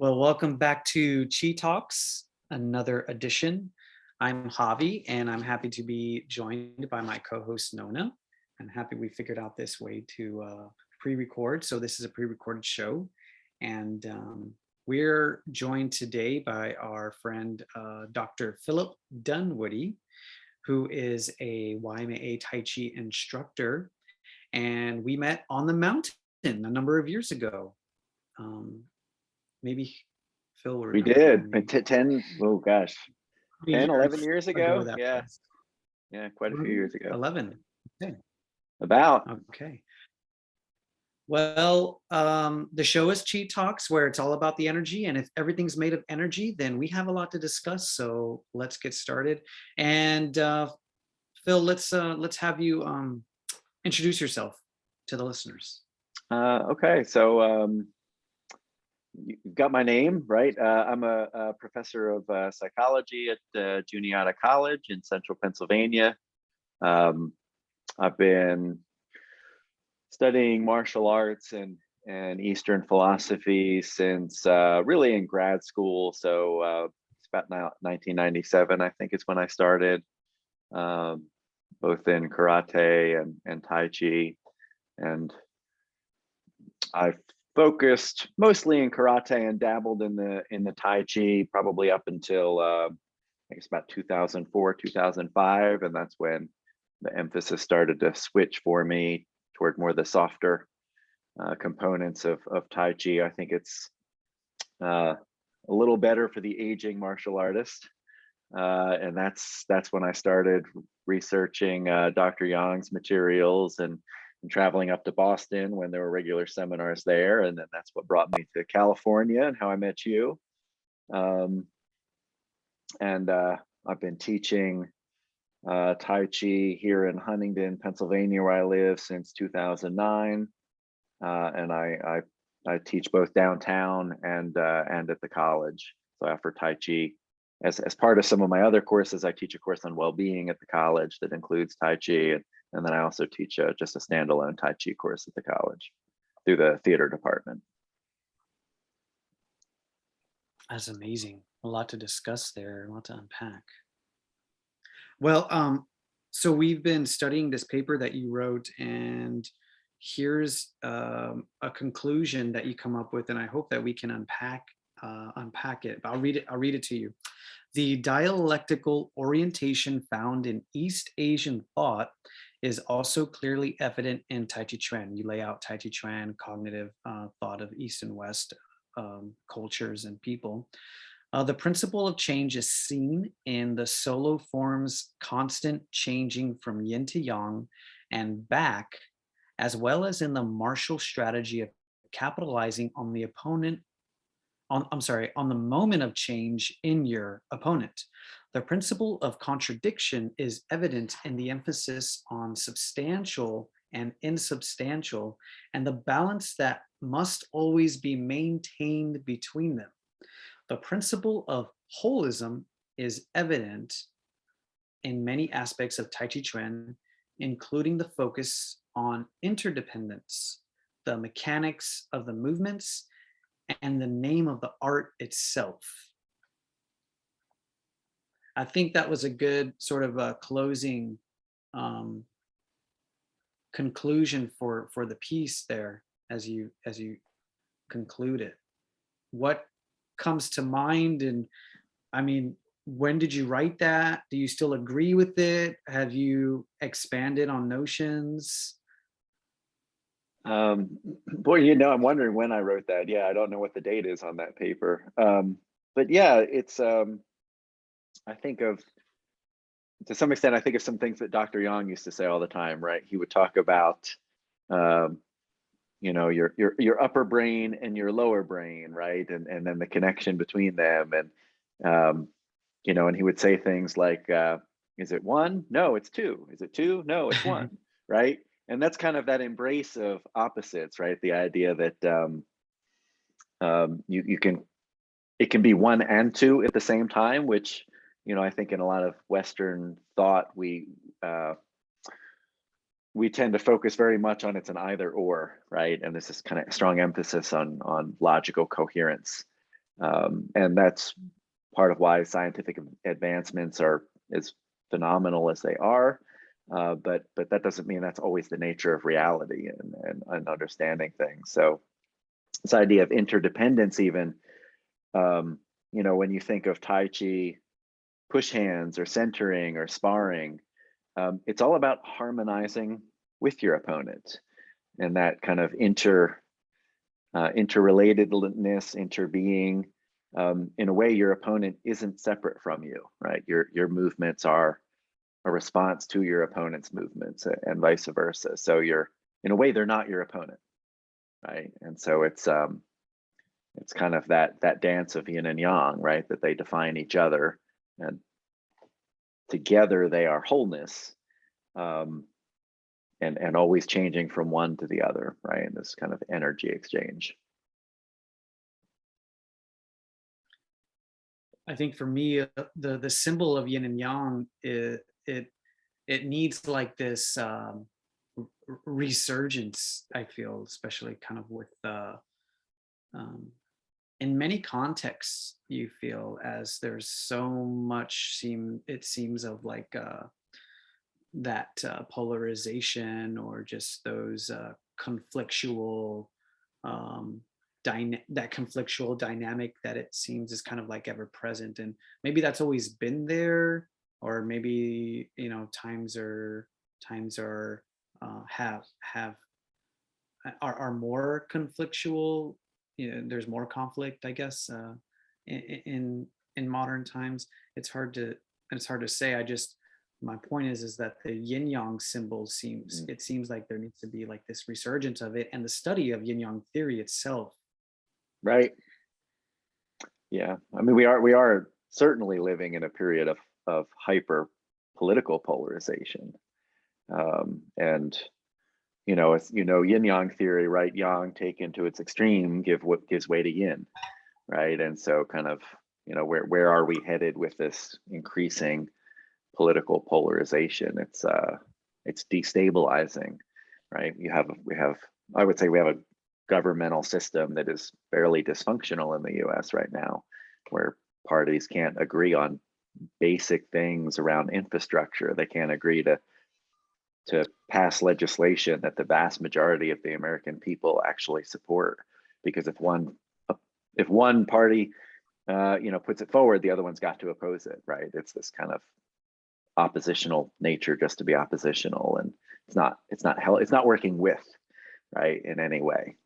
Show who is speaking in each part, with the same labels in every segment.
Speaker 1: Well, welcome back to Chi Talks, another edition. I'm Javi, and I'm happy to be joined by my co-host Nona. I'm happy we figured out this way to pre-record. So this is a pre-recorded show, and we're joined today by our friend Dr. Philip Dunwoody, who is a YMA Tai Chi instructor, and we met on the mountain a number of years ago. Um, Maybe Phil will
Speaker 2: We
Speaker 1: remember
Speaker 2: did.
Speaker 1: me.
Speaker 2: 10, oh gosh,
Speaker 1: How many
Speaker 2: 10, 11
Speaker 1: years
Speaker 2: years
Speaker 1: ago
Speaker 2: ago.
Speaker 1: that
Speaker 2: Yeah.
Speaker 1: was?
Speaker 2: Yeah. Quite a few years ago.
Speaker 1: 11. Okay.
Speaker 2: About.
Speaker 1: Okay. Well, the show is Chi Talks, where it's all about the energy, and if everything's made of energy, then we have a lot to discuss. So let's get started. And Phil, let's have you introduce yourself to the listeners.
Speaker 2: Okay. So you got my name, right? I'm a professor of psychology at Juniata College in central Pennsylvania. I've been studying martial arts and Eastern philosophy since really in grad school. So it's about 1997, I think, is when I started, both in karate and Tai Chi. And I've focused mostly in karate and dabbled in the Tai Chi probably up until I guess about 2004, 2005, and that's when the emphasis started to switch for me toward more the softer components of Tai Chi. I think it's a little better for the aging martial artist, and that's when I started researching Dr. Yang's materials and traveling up to Boston when there were regular seminars there, and then that's what brought me to California and how I met you. And I've been teaching Tai Chi here in Huntingdon, Pennsylvania, where I live since 2009, and I teach both downtown and at the college. So I offer Tai Chi as part of some of my other courses. I teach a course on well-being at the college that includes Tai Chi, and then I also teach just a standalone Tai Chi course at the college through the theater department.
Speaker 1: That's amazing. A lot to discuss there, a lot to unpack. Well, so we've been studying this paper that you wrote, and here's a conclusion that you come up with, and I hope that we can unpack it. I'll read it. I'll read it to you. The dialectical orientation found in East Asian thought is also clearly evident in Taijiquan. You lay out Taijiquan, cognitive thought of East and West cultures and people. The principle of change is seen in the solo form's constant changing from yin to yang and back, as well as in the martial strategy of capitalizing on the opponent on the moment of change in your opponent. The principle of contradiction is evident in the emphasis on substantial and insubstantial and the balance that must always be maintained between them. The principle of holism is evident in many aspects of Tai Chi Chuan, including the focus on interdependence, the mechanics of the movements, and the name of the art itself. I think that was a good sort of a closing conclusion for the piece there as you conclude it. What comes to mind? And I mean, when did you write that? Do you still agree with it? Have you expanded on notions?
Speaker 2: Boy, I'm wondering when I wrote that. Yeah, I don't know what the date is on that paper. But yeah, it's I think of, to some extent, I think of some things that Dr. Yang used to say all the time, right? He would talk about your upper brain and your lower brain, right? And then the connection between them. And and he would say things like, is it one? No, it's two. Is it two? No, it's one, right? And that's kind of that embrace of opposites, right? The idea that it can be one and two at the same time, which I think in a lot of Western thought we tend to focus very much on it's an either or, right? And this is kind of strong emphasis on logical coherence. And that's part of why scientific advancements are as phenomenal as they are. But that doesn't mean that's always the nature of reality and understanding things. So this idea of interdependence, even, when you think of Tai Chi, push hands or centering or sparring, it's all about harmonizing with your opponent, and that kind of interrelatedness, interbeing. In a way, your opponent isn't separate from you, right? Your movements are a response to your opponent's movements, and vice versa. So in a way, they're not your opponent, right? And so it's kind of that dance of yin and yang, right? That they define each other, and together they are wholeness, and always changing from one to the other, right? And this kind of energy exchange.
Speaker 1: I think for me, the symbol of yin and yang, it needs like this resurgence. I feel, especially kind of with um, in many contexts, you feel as there's so much it seems of like that polarization, or just those conflictual that conflictual dynamic that it seems is kind of like ever present. And maybe that's always been there, or maybe times are have are more conflictual. There's more conflict, I guess, in modern times. It's hard to say. My point is that the yin yang symbol seems like there needs to be like this resurgence of it, and the study of yin yang theory itself.
Speaker 2: Right. Yeah. I mean, we are certainly living in a period of hyper political polarization. And it's yin yang theory, right? Yang taken to its extreme gives way to yin, right? And so kind of, where are we headed with this increasing political polarization? It's destabilizing, right? I would say we have a governmental system that is fairly dysfunctional in the US right now, where parties can't agree on basic things around infrastructure. They can't agree to pass legislation that the vast majority of the American people actually support, because if one party puts it forward, the other one's got to oppose it, right? It's this kind of oppositional nature just to be oppositional, and it's not working with, right, in any way.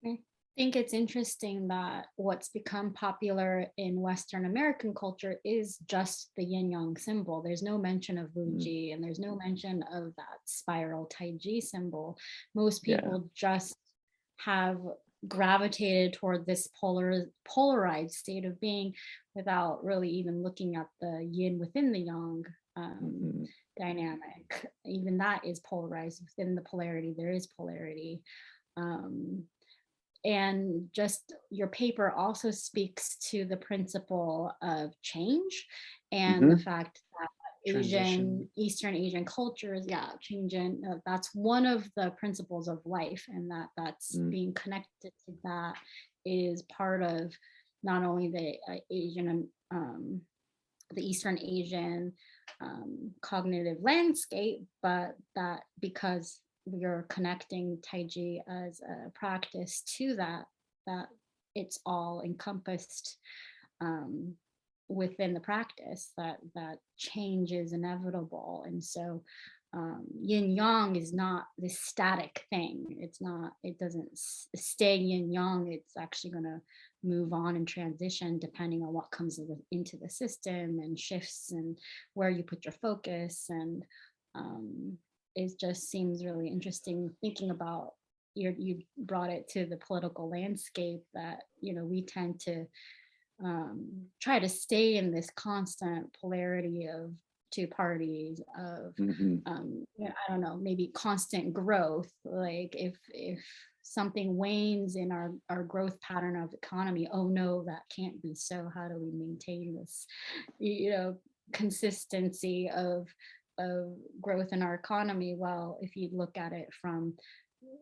Speaker 3: I think it's interesting that what's become popular in Western American culture is just the yin yang symbol. There's no mention of Wuji, and there's no mention of that spiral Taiji symbol. Most people just have gravitated toward this polarized state of being without really even looking at the yin within the yang dynamic. Even that is polarized. Within the polarity, there is polarity. And just your paper also speaks to the principle of change, and the fact that Eastern Asian cultures, changing. That's one of the principles of life, and that's being connected to that is part of not only the Eastern Asian cognitive landscape, but that because we are connecting Taiji as a practice to that it's all encompassed within the practice, that change is inevitable. And so yin yang is not this static thing. It doesn't stay yin yang. It's actually going to move on and transition depending on what comes into the system and shifts and where you put your focus. And it just seems really interesting thinking about, you brought it to the political landscape, that we tend to try to stay in this constant polarity of two parties of I don't know, maybe constant growth. Like if something wanes in our growth pattern of economy, oh no, that can't be so. How do we maintain this consistency of growth in our economy? Well, if you look at it from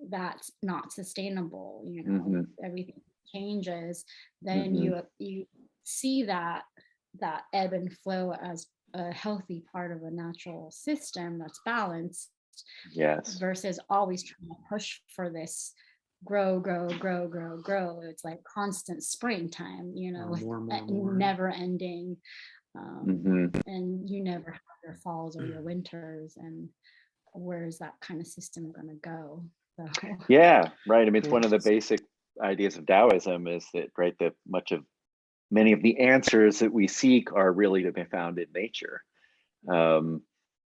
Speaker 3: that's not sustainable, everything changes, then you see that ebb and flow as a healthy part of a natural system that's balanced.
Speaker 2: Yes.
Speaker 3: Versus always trying to push for this grow, grow, grow, grow, grow. It's like constant springtime, you know, with never ending. And you never have your falls or your winters. And where's that kind of system going to go? So.
Speaker 2: Yeah, right. I mean, it's one of the basic ideas of Taoism is that, right, that many of the answers that we seek are really to be found in nature.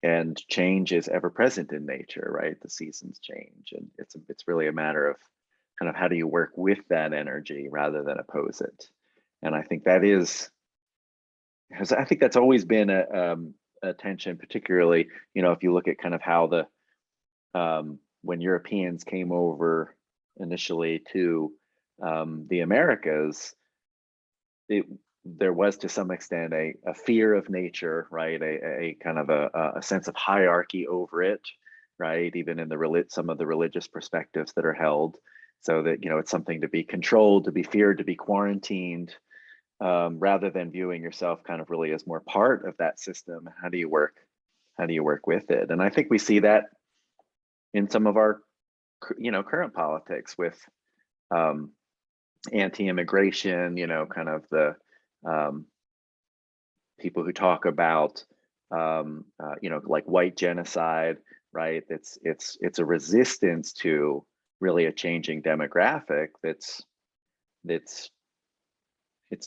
Speaker 2: And change is ever present in nature, right? The seasons change, and it's really a matter of kind of how do you work with that energy rather than oppose it. And I think that's always been a tension, particularly, you know, if you look at kind of how when Europeans came over initially to the Americas, there was to some extent a fear of nature, right? A kind of a sense of hierarchy over it, right? Even in some of the religious perspectives that are held, so that, you know, it's something to be controlled, to be feared, to be quarantined, rather than viewing yourself kind of really as more part of that system. How do you work with it? And I think we see that in some of our, you know, current politics with anti-immigration, you know, kind of the people who talk about, you know, like white genocide, right? It's a resistance to really a changing demographic. It's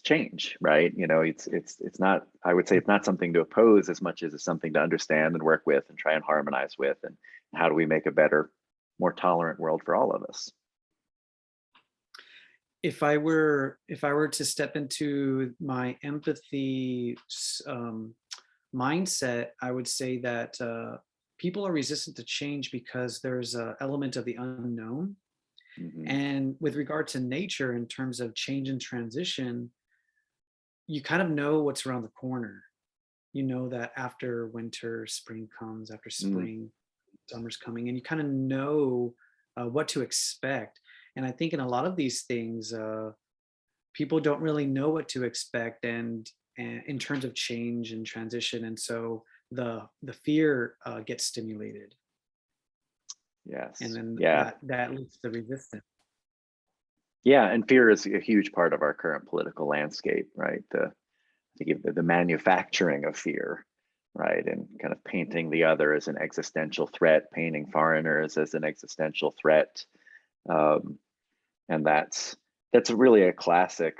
Speaker 2: change, right? You know, it's not. I would say it's not something to oppose as much as it's something to understand and work with and try and harmonize with. And how do we make a better, more tolerant world for all of us?
Speaker 1: If I were to step into my empathy mindset, I would say that people are resistant to change because there's an element of the unknown. And with regard to nature, in terms of change and transition, you kind of know what's around the corner. You know that after winter, spring comes, after spring, summer's coming, and you kind of know what to expect. And I think in a lot of these things, people don't really know what to expect, and in terms of change and transition, and so the fear gets stimulated.
Speaker 2: Yes.
Speaker 1: And then
Speaker 2: Yeah.
Speaker 1: that leads to resistance.
Speaker 2: Yeah, and fear is a huge part of our current political landscape, right? The manufacturing of fear, right, and kind of painting the other as an existential threat, painting foreigners as an existential threat, and that's really a classic,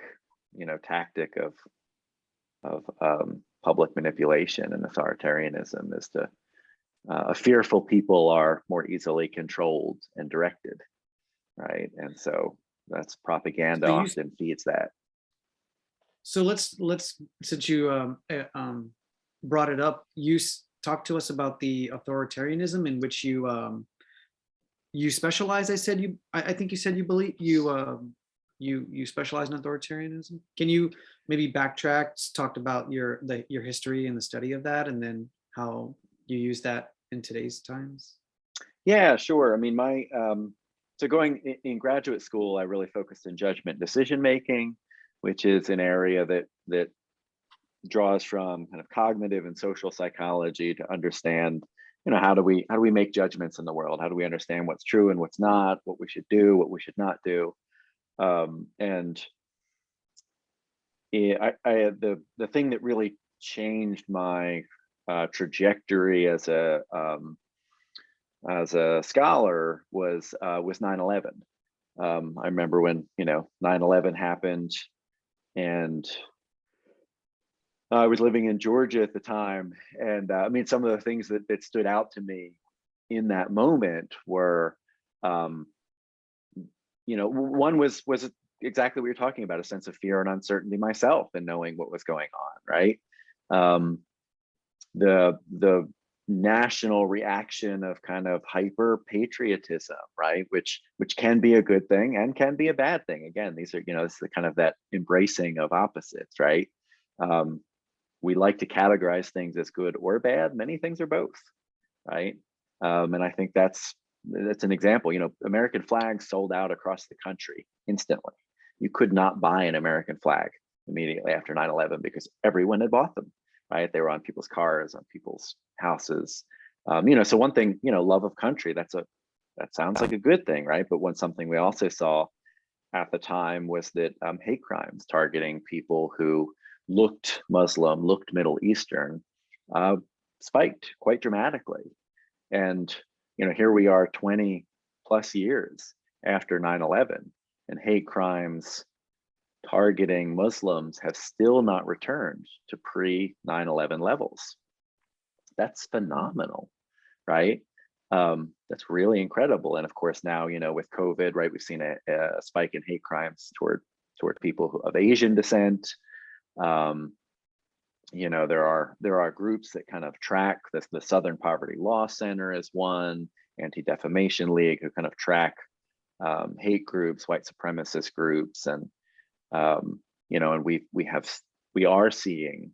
Speaker 2: you know, tactic of public manipulation and authoritarianism. Is to fearful people are more easily controlled and directed, right? And so that's propaganda often feeds that.
Speaker 1: So let's since you brought it up, talk to us about the authoritarianism in which you specialize. I think you said you believe you specialize in authoritarianism. Can you maybe backtrack, talked about your history and the study of that, and then how you use that in today's times?
Speaker 2: Yeah, sure. I mean, so going in graduate school, I really focused on judgment decision making, which is an area that draws from kind of cognitive and social psychology to understand, you know, how do we make judgments in the world? How do we understand what's true and what's not, what we should do, what we should not do? And the thing that really changed my trajectory as a scholar was 9/11. I remember when, you know, 9/11 happened, and I was living in Georgia at the time, and I mean, some of the things that stood out to me in that moment were, you know, one was exactly what you're talking about, a sense of fear and uncertainty myself, and knowing what was going on, right? The national reaction of kind of hyper patriotism, right, which can be a good thing and can be a bad thing. Again, these are, you know, it's the kind of that embracing of opposites, right? We like to categorize things as good or bad. Many things are both, right? And I think that's an example. You know, American flags sold out across the country instantly. you could not buy an American flag immediately after 9/11 because everyone had bought them, right? They were on people's cars, on people's houses. So one thing, love of country, that sounds like a good thing, right? But something we also saw at the time was that hate crimes targeting people who looked Muslim, looked Middle Eastern, spiked quite dramatically. And here we are 20 plus years after 9/11, and hate crimes targeting Muslims have still not returned to pre-9/11 levels. That's phenomenal, right? That's really incredible. And of course now, with COVID, right, we've seen a spike in hate crimes toward people of Asian descent. There are groups that kind of track this. The Southern Poverty Law Center is one, Anti-Defamation League, who kind of track hate groups, white supremacist groups, and and we are seeing,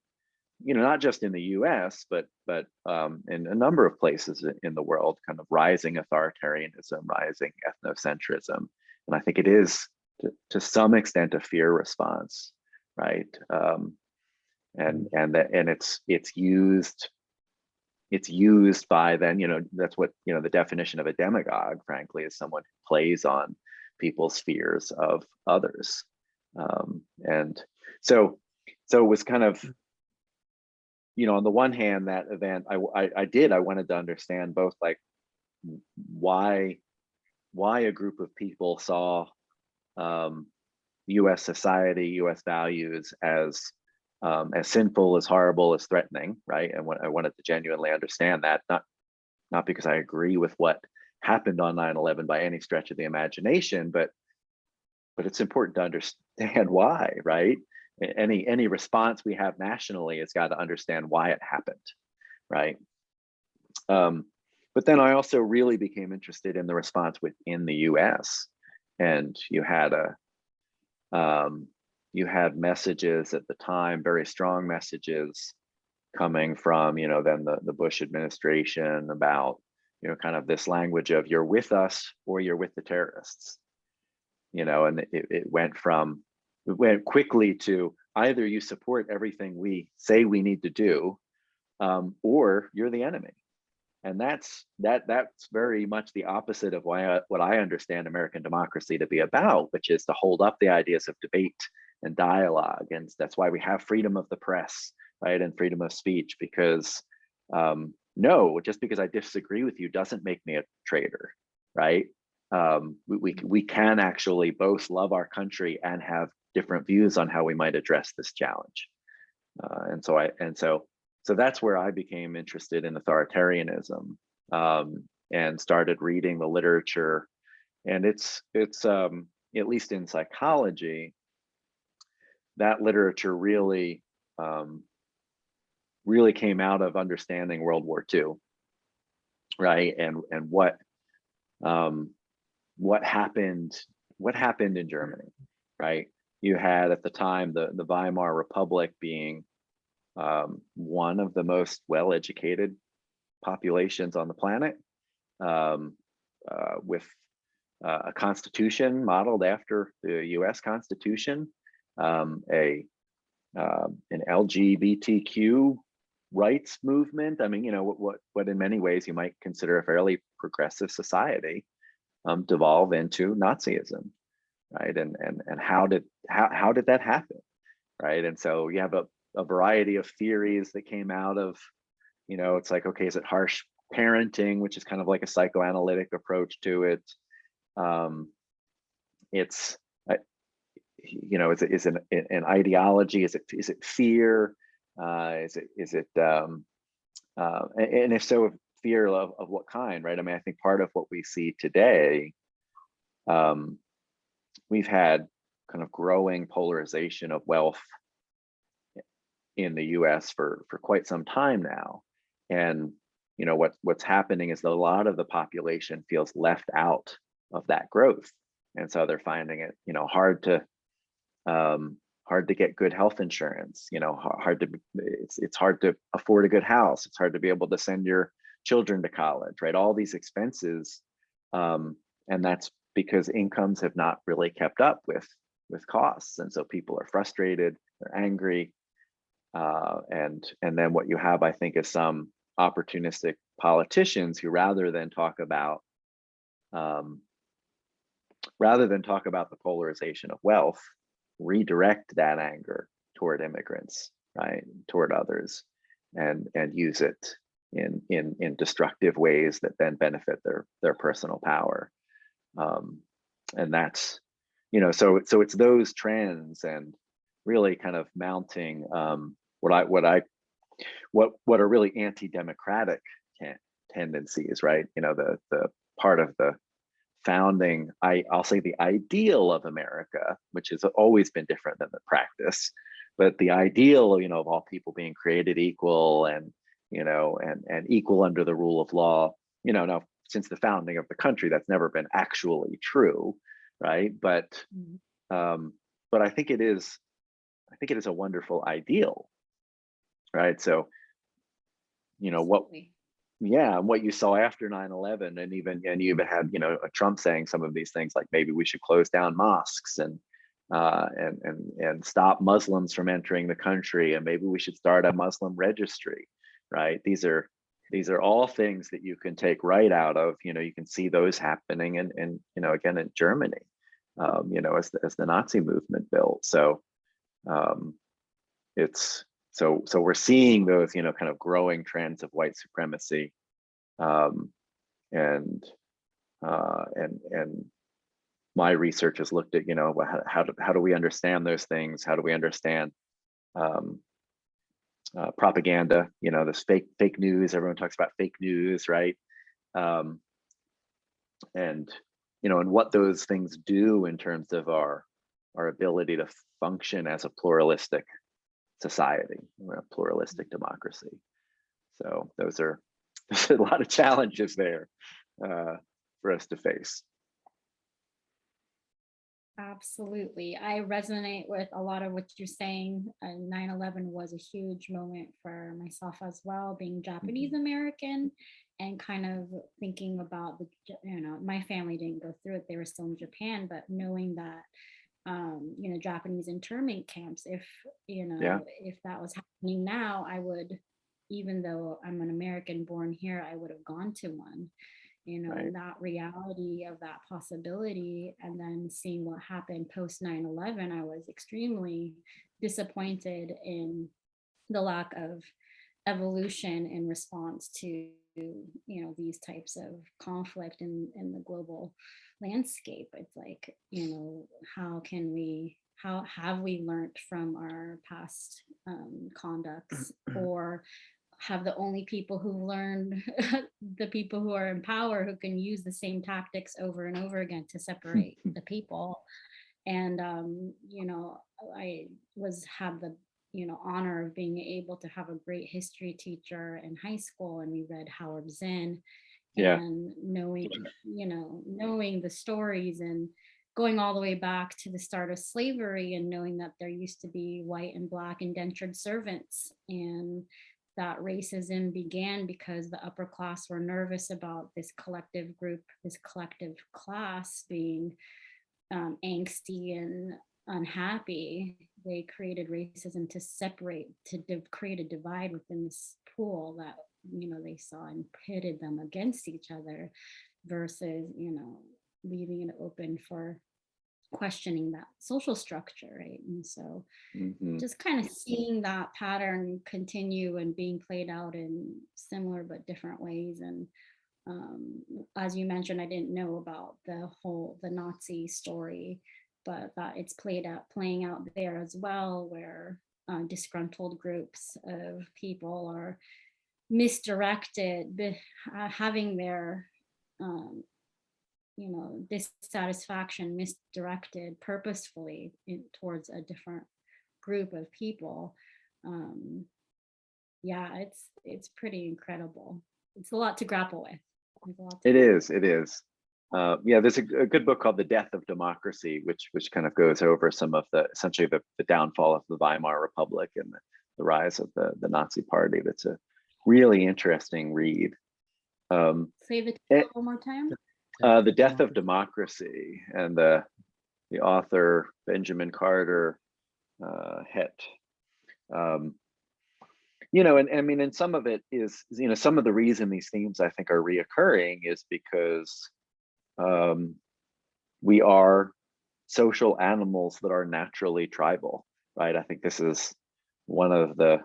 Speaker 2: not just in the U.S. but in a number of places in the world, kind of rising authoritarianism, rising ethnocentrism, and I think it is to some extent a fear response, right? And it's used by then, that's what, the definition of a demagogue, frankly, is someone who plays on people's fears of others. And so it was kind of, on the one hand, that event, I wanted to understand both, like, why a group of people saw US society, US values as sinful, as horrible, as threatening, right? And I wanted to genuinely understand that, not because I agree with what happened on 9/11 by any stretch of the imagination, but it's important to understand why, right? Any response we have nationally has got to understand why it happened, right? But then I also really became interested in the response within the US, and you had messages at the time, very strong messages coming from, then the Bush administration about, kind of this language of you're with us or you're with the terrorists, and it went quickly to either you support everything we say we need to do, or you're the enemy. And that's very much the opposite of what I understand American democracy to be about, which is to hold up the ideas of debate and dialogue. And that's why we have freedom of the press, right? And freedom of speech, because no, just because I disagree with you doesn't make me a traitor, right? We can actually both love our country and have different views on how we might address this challenge. So that's where I became interested in authoritarianism, and started reading the literature. And it's at least in psychology, that literature really came out of understanding World War II, right? And what happened in Germany, right? You had at the time the Weimar Republic being one of the most well-educated populations on the planet, with a constitution modeled after the U.S. Constitution, an LGBTQ rights movement. I mean, what in many ways you might consider a fairly progressive society, devolve into Nazism, right? And how did that happen, right? And so you have a variety of theories that came out of, it's like, okay, is it harsh parenting, which is kind of like a psychoanalytic approach to it? It's is it an ideology? Is it fear? Is it and if so, fear of what kind, right? I mean, I think part of what we see today, we've had kind of growing polarization of wealth in the US for quite some time now. And what's happening is that a lot of the population feels left out of that growth. And so they're finding it, hard to get good health insurance, it's hard to afford a good house. It's hard to be able to send your children to college, right? All these expenses. And that's because incomes have not really kept up with with costs. And so people are frustrated, they're angry. And then what you have, I think, is some opportunistic politicians who rather than talk about the polarization of wealth, redirect that anger toward immigrants, right, toward others, and use it in destructive ways that then benefit their personal power. And that's, so it's those trends and really kind of mounting what are really anti-democratic tendencies, right? The part of the founding, I'll say the ideal of America, which has always been different than the practice, but the ideal, of all people being created equal and equal under the rule of law, now since the founding of the country, that's never been actually true, right? But I think it is a wonderful ideal, right? So, what you saw after 9/11, and you even had Trump saying some of these things, like maybe we should close down mosques and stop Muslims from entering the country, and maybe we should start a Muslim registry, right? These are all things that you can take right out of, you can see those happening in again in Germany, as the Nazi movement built. So so we're seeing those, kind of growing trends of white supremacy, and my research has looked at, how do we understand those things? How do we understand propaganda? This fake news. Everyone talks about fake news, right? And what those things do in terms of our ability to function as a pluralistic society, a pluralistic democracy. So there's a lot of challenges there for us to face.
Speaker 3: Absolutely. I resonate with a lot of what you're saying. 9/11 was a huge moment for myself as well, being Japanese American, and kind of thinking about my family didn't go through it. They were still in Japan, but knowing that Japanese internment camps, if that was happening now, I would, even though I'm an American born here, I would have gone to one, right. And that reality of that possibility, and then seeing what happened post 9/11, I was extremely disappointed in the lack of evolution in response to these types of conflict in the global landscape. It's like, how have we learned from our past conducts, or have the only people who learned the people who are in power, who can use the same tactics over and over again to separate the people. And I had the honor of being able to have a great history teacher in high school, and we read Howard Zinn, and knowing the stories, and going all the way back to the start of slavery, and knowing that there used to be white and black indentured servants, and that racism began because the upper class were nervous about this collective group, this collective class being angsty and unhappy. They created racism to separate, to create a divide within this pool that they saw, and pitted them against each other, versus leaving it open for questioning that social structure, right? And so just kind of seeing that pattern continue and being played out in similar but different ways. And as you mentioned, I didn't know about the Nazi story, but that it's playing out there as well, where disgruntled groups of people are misdirected, having their dissatisfaction misdirected purposefully towards a different group of people. It's pretty incredible. It's a lot to grapple with.
Speaker 2: It is. There's a good book called The Death of Democracy, which kind of goes over some of essentially the downfall of the Weimar Republic and the rise of the Nazi Party. That's a really interesting read.
Speaker 3: Say the title one more time.
Speaker 2: The Death of Democracy, and the the author Benjamin Carter Het. You know, and I mean, and some of it is, you know, some of the reason these themes I think are reoccurring is because we are social animals that are naturally tribal, right? I think this is one of the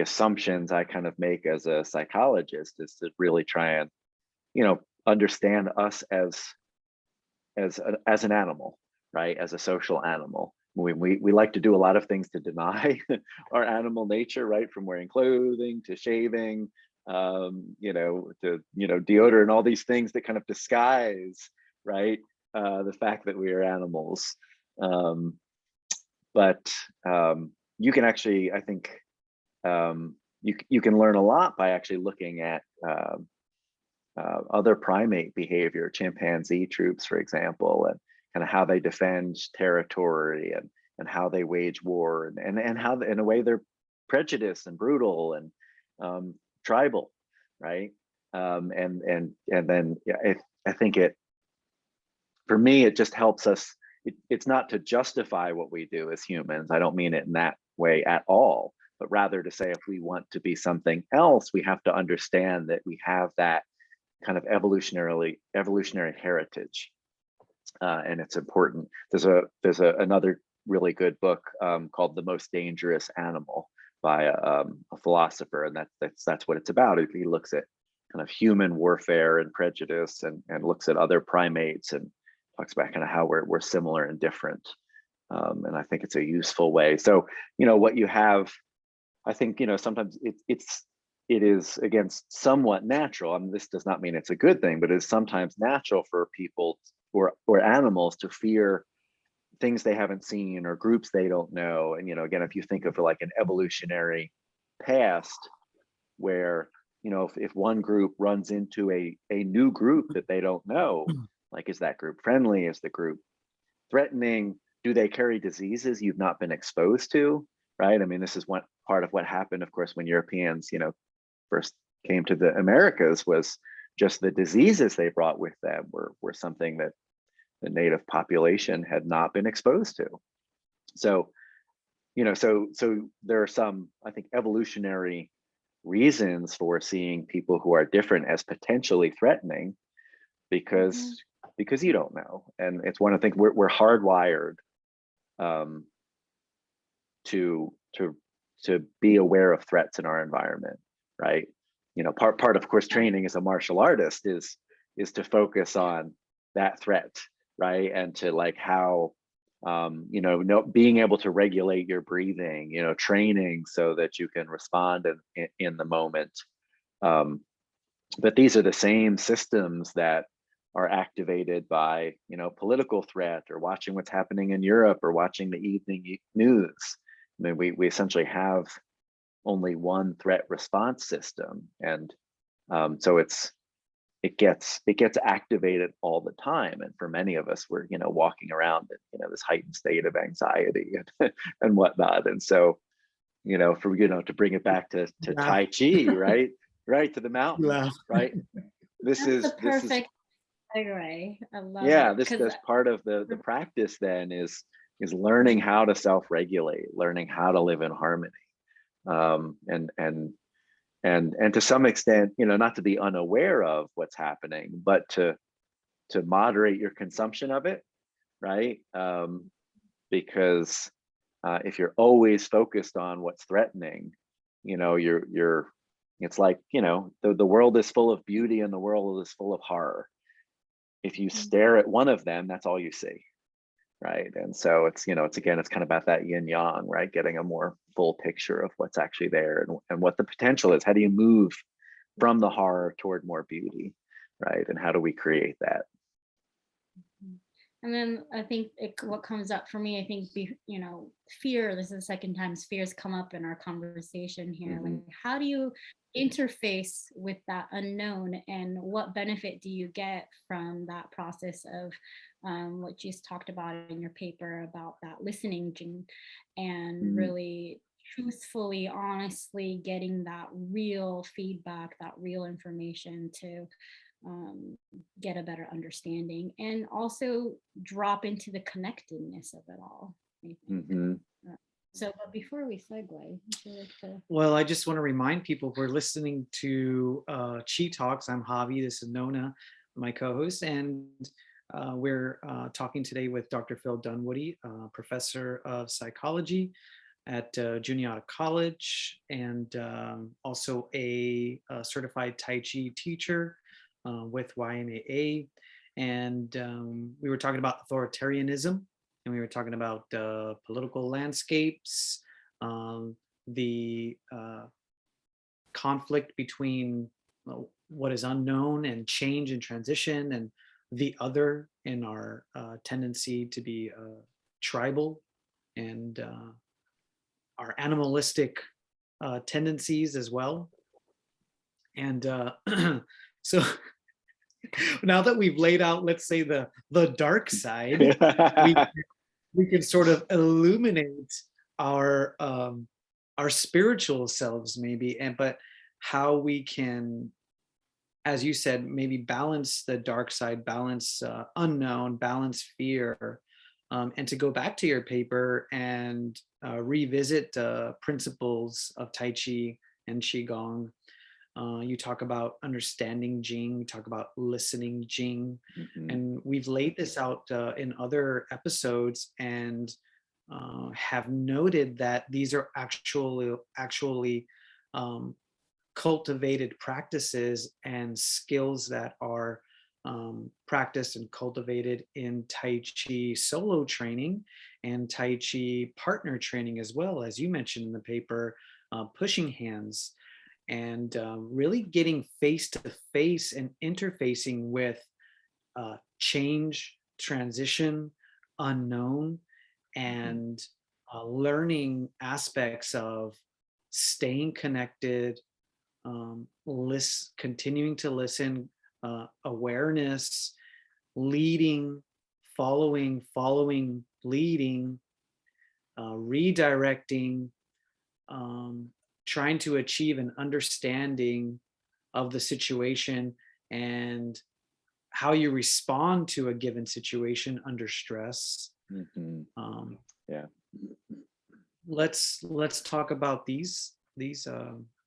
Speaker 2: assumptions I kind of make as a psychologist, is to really try and, you know, understand us as an animal, right? As a social animal. We like to do a lot of things to deny our animal nature, right? From wearing clothing to shaving, you know, to, you know, deodorant, all these things that kind of disguise, right? The fact that we are animals. But you can actually, I think, you can learn a lot by actually looking at other primate behavior, chimpanzee troops, for example, and kind of how they defend territory, and how they wage war, and how in a way they're prejudiced and brutal and tribal, right? And then yeah, I think for me it just helps us. It's not to justify what we do as humans. I don't mean it in that way at all, but rather to say if we want to be something else, we have to understand that we have that kind of evolutionary heritage, and it's important. There's another really good book called The Most Dangerous Animal by a philosopher, and that's what it's about. He looks at kind of human warfare and prejudice, and looks at other primates, and talks about kind of how we're similar and different. And I think it's a useful way. So, you know, what you have, I think, you know, sometimes it is, again, somewhat natural. I mean, this does not mean it's a good thing, but it's sometimes natural for people or animals to fear things they haven't seen or groups they don't know. And, you know, again, if you think of like an evolutionary past where, you know, if one group runs into a new group that they don't know, like, is that group friendly? Is the group threatening? Do they carry diseases you've not been exposed to? Right. I mean, this is one part of what happened, of course, when Europeans, you know, first came to the Americas, was just the diseases they brought with them were something that the native population had not been exposed to. So, you know, so there are some, I think, evolutionary reasons for seeing people who are different as potentially threatening, because you don't know. And it's one of the things we're hardwired to be aware of threats in our environment, right? You know, part of course training as a martial artist is to focus on that threat, right? And to like how you know, being able to regulate your breathing, you know, training so that you can respond in the moment. But these are the same systems that are activated by, you know, political threat, or watching what's happening in Europe, or watching the evening news. I mean, we essentially have only one threat response system, and so it gets activated all the time. And for many of us, we're, you know, walking around in, you know, this heightened state of anxiety and whatnot. And so, you know, for, you know, to bring it back to Tai Chi, right, to the mountain, right? This is
Speaker 3: perfect segue. I love
Speaker 2: yeah,
Speaker 3: it.
Speaker 2: this part of the practice then is learning how to self-regulate, learning how to live in harmony, and to some extent, you know, not to be unaware of what's happening, but to moderate your consumption of it, right? Because if you're always focused on what's threatening, you know, it's like, you know, the world is full of beauty and the world is full of horror. If you stare at one of them, that's all you see, right? And so it's, you know, it's kind of about that yin yang, right? Getting a more full picture of what's actually there, and what the potential is. How do you move from the horror toward more beauty, right? And how do we create that?
Speaker 3: And then I think what comes up for me, I think, you know, fear. This is the second time fears come up in our conversation here. Like, how do you interface with that unknown, and what benefit do you get from that process of what you talked about in your paper about that listening gene, and really truthfully, honestly getting that real feedback, that real information to get a better understanding, and also drop into the connectedness of it all, I think. So, but before we segue, would you like to...
Speaker 1: Well, I just want to remind people we're listening to Chi Talks. I'm Javi. This is Nona, my co-host, and we're talking today with Dr. Phil Dunwoody, professor of psychology at Juniata College, and also a certified Tai Chi teacher with YMAA. And we were talking about authoritarianism, and we were talking about political landscapes, the conflict between what is unknown and change and transition, and the other in our tendency to be tribal, and our animalistic tendencies as well. And so now that we've laid out, let's say, the dark side, we can sort of illuminate our spiritual selves, maybe, but how we can, as you said, maybe balance the dark side, balance unknown, balance fear, and to go back to your paper and revisit principles of Tai Chi and Qigong. You talk about understanding Jing, you talk about listening Jing, and we've laid this out in other episodes, and have noted that these are actually cultivated practices and skills that are practiced and cultivated in Tai Chi solo training and Tai Chi partner training, as well as you mentioned in the paper, pushing hands, and really getting face to face and interfacing with change, transition, unknown, and learning aspects of staying connected, continuing to listen, awareness, leading, following, leading, redirecting, trying to achieve an understanding of the situation and how you respond to a given situation under stress. Let's talk about these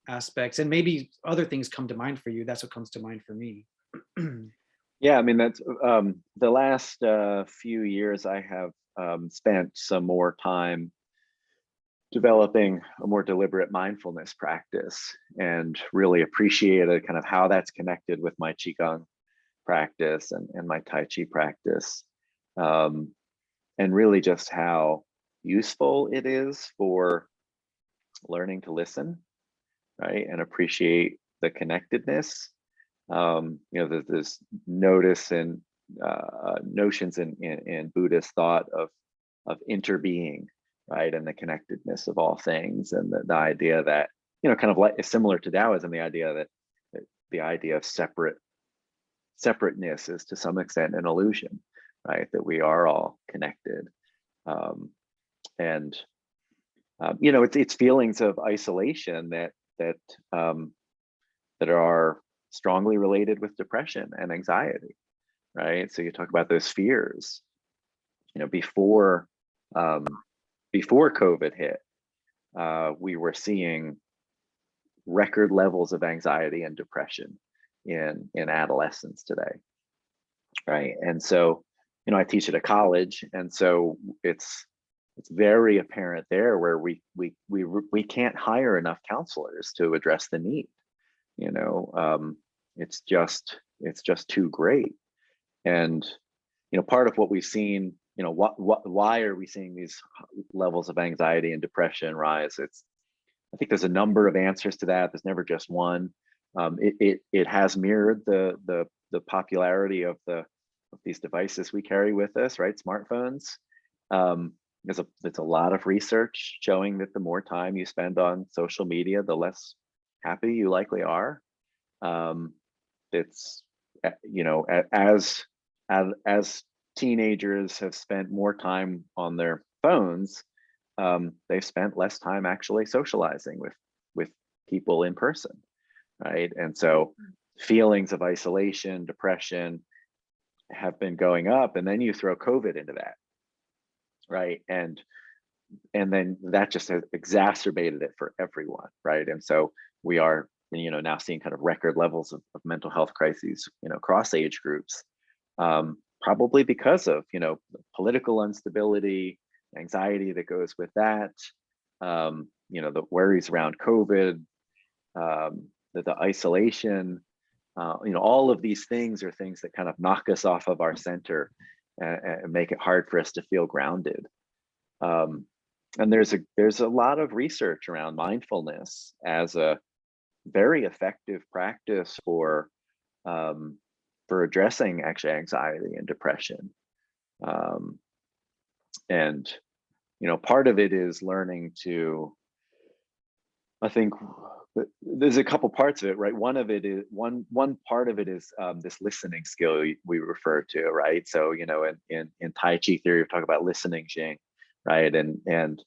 Speaker 1: aspects, and maybe other things come to mind for you. That's what comes to mind for me.
Speaker 2: Yeah, I mean, that's the last few years I have spent some more time developing a more deliberate mindfulness practice, and really appreciated kind of how that's connected with my Qigong practice and my Tai Chi practice, and really just how useful it is for learning to listen, right, and appreciate the connectedness. There's this notice and notions in Buddhist thought of interbeing, right, and the connectedness of all things, and the idea that, kind of like similar to Taoism, the idea that the idea of separateness is to some extent an illusion, right, that we are all connected, and it's feelings of isolation that are strongly related with depression and anxiety, right? So you talk about those fears. Before COVID hit, we were seeing record levels of anxiety and depression in adolescents today, right? And so, I teach at a college, and so it's very apparent there where we can't hire enough counselors to address the need. It's just too great. And part of what we've seen, why are we seeing these levels of anxiety and depression rise? I think there's a number of answers to that. There's never just one. It has mirrored the popularity of these devices we carry with us, right? Smartphones. There's a lot of research showing that the more time you spend on social media, the less happy you likely are. It's as teenagers have spent more time on their phones, they've spent less time actually socializing with people in person, right? And so feelings of isolation, depression have been going up, and then you throw COVID into that, right? And then that just has exacerbated it for everyone, right? And so we are, now seeing kind of record levels of mental health crises, across age groups, probably because of, political instability, anxiety that goes with that, the worries around COVID, the isolation, all of these things are things that kind of knock us off of our center and make it hard for us to feel grounded. And there's a lot of research around mindfulness as a very effective practice for addressing actually anxiety and depression. And part of it is learning to, I think there's a couple parts of it, right? One part of it is this listening skill we refer to, right? So, in Tai Chi theory, we talk about listening Jing, right? And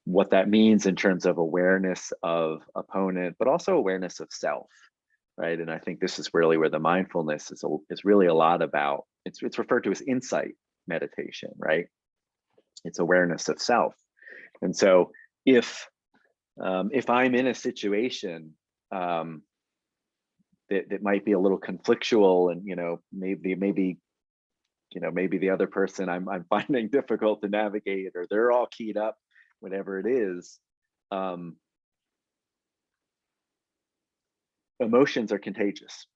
Speaker 2: what that means in terms of awareness of opponent, but also awareness of self, right? And I think this is really where the mindfulness is really a lot about. It's referred to as insight meditation, right? It's awareness of self. And so if I'm in a situation that might be a little conflictual, and maybe the other person I'm finding difficult to navigate, or they're all keyed up, whatever it is, emotions are contagious,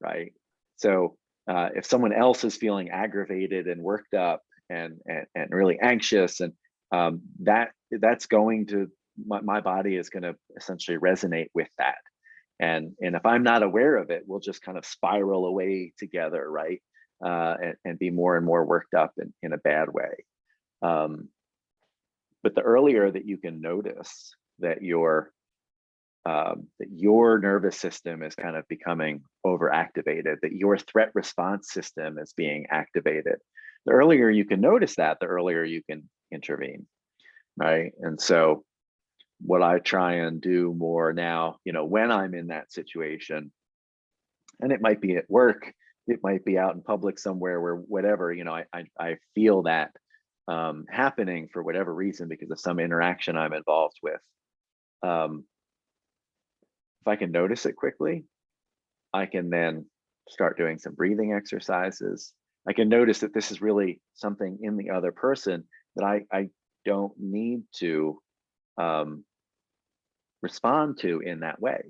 Speaker 2: right? So if someone else is feeling aggravated and worked up and really anxious, and that's going to, my body is going to essentially resonate with that. And if I'm not aware of it, we'll just kind of spiral away together, right? And be more and more worked up in a bad way. But the earlier that you can notice that your nervous system is kind of becoming overactivated, that your threat response system is being activated, the earlier you can notice that, the earlier you can intervene, right? And so what I try and do more now, when I'm in that situation, and it might be at work, it might be out in public somewhere where whatever, I feel that happening for whatever reason because of some interaction I'm involved with. If I can notice it quickly, I can then start doing some breathing exercises. I can notice that this is really something in the other person that I don't need to respond to in that way,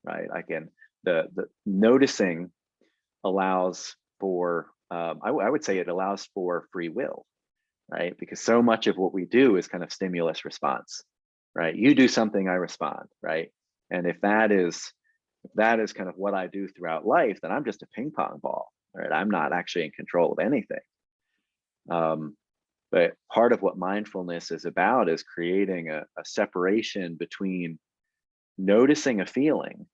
Speaker 2: right? The noticing allows for, I would say it allows for free will, right? Because so much of what we do is kind of stimulus response, right? You do something, I respond, right? And if that is kind of what I do throughout life, then I'm just a ping pong ball, right? I'm not actually in control of anything. But part of what mindfulness is about is creating a separation between noticing a feeling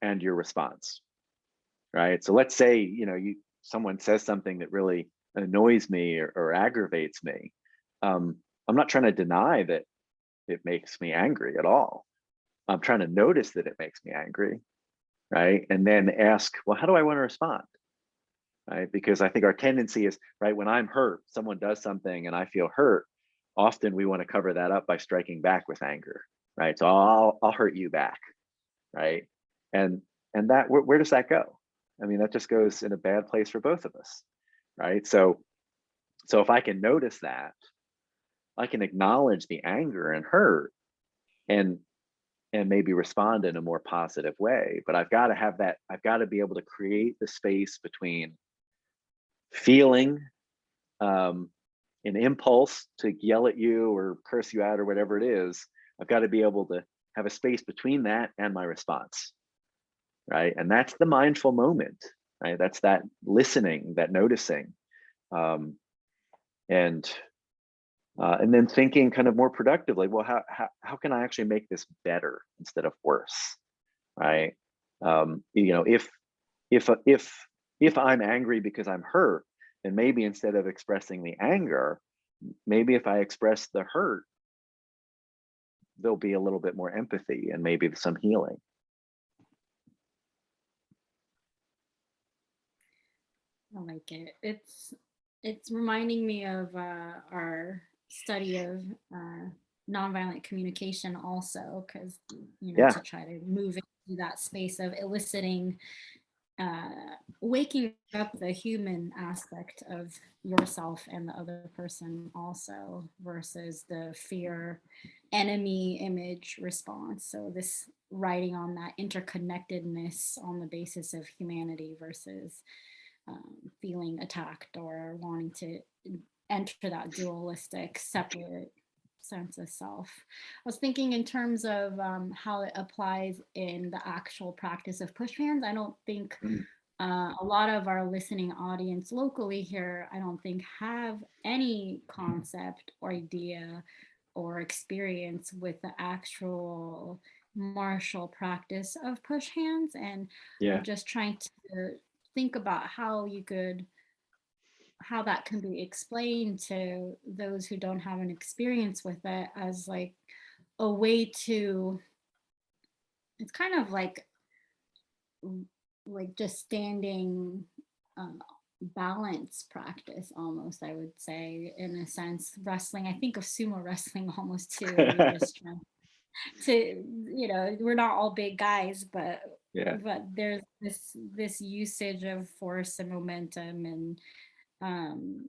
Speaker 2: and your response, right? So let's say, someone says something that really annoys me or aggravates me. I'm not trying to deny that it makes me angry at all. I'm trying to notice that it makes me angry, right? And then ask, well, how do I want to respond? Right? Because I think our tendency is, right, when I'm hurt, someone does something and I feel hurt, often we want to cover that up by striking back with anger, right? So I'll hurt you back, right? And that, where does that go? I mean, that just goes in a bad place for both of us, right? So if I can notice that, I can acknowledge the anger and hurt and maybe respond in a more positive way. But I've got to have that, I've got to be able to create the space between feeling an impulse to yell at you or curse you out or whatever it is. I've got to be able to have a space between that and my response, right? And that's the mindful moment, right? That's that listening, that noticing, and then thinking kind of more productively. Well, how can I actually make this better instead of worse, right? If I'm angry because I'm hurt, then maybe instead of expressing the anger, maybe if I express the hurt, there'll be a little bit more empathy and maybe some healing.
Speaker 3: I like it. It's reminding me of our study of nonviolent communication also, because
Speaker 2: Yeah.
Speaker 3: to try to move into that space of eliciting, waking up the human aspect of yourself and the other person also, versus the fear enemy image response. So this writing on that interconnectedness on the basis of humanity versus feeling attacked or wanting to enter that dualistic separate sense of self. I was thinking in terms of how it applies in the actual practice of push hands. I don't think
Speaker 2: Mm.
Speaker 3: a lot of our listening audience locally here, I don't think, have any concept or idea or experience with the actual martial practice of push hands. And I'm
Speaker 2: Yeah.
Speaker 3: just trying to think about how that can be explained to those who don't have an experience with it, as like a way to, it's kind of like just standing um, balance practice almost, I would say, in a sense. Wrestling, I think of sumo wrestling almost too, where you're just trying to, we're not all big guys, but
Speaker 2: Yeah.
Speaker 3: there's this usage of force and momentum, um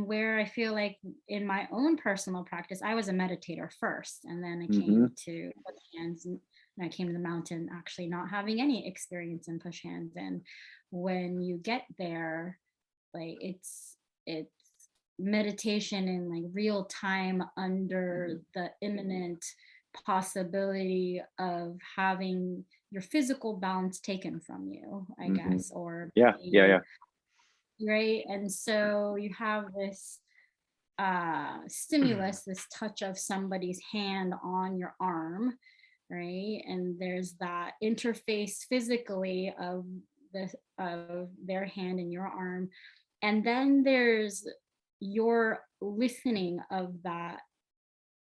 Speaker 3: where I feel like in my own personal practice, I was a meditator first, and then I
Speaker 2: Hmm.
Speaker 3: came to push hands, and I came to the mountain actually not having any experience in push hands. And when you get there, like it's meditation in like real time under the imminent possibility of having your physical balance taken from you, I
Speaker 2: Hmm.
Speaker 3: guess, or
Speaker 2: Yeah. Yeah.
Speaker 3: being
Speaker 2: Yeah.
Speaker 3: right. And so you have this stimulus, this touch of somebody's hand on your arm, right? And there's that interface physically of their hand in your arm. And then there's your listening of that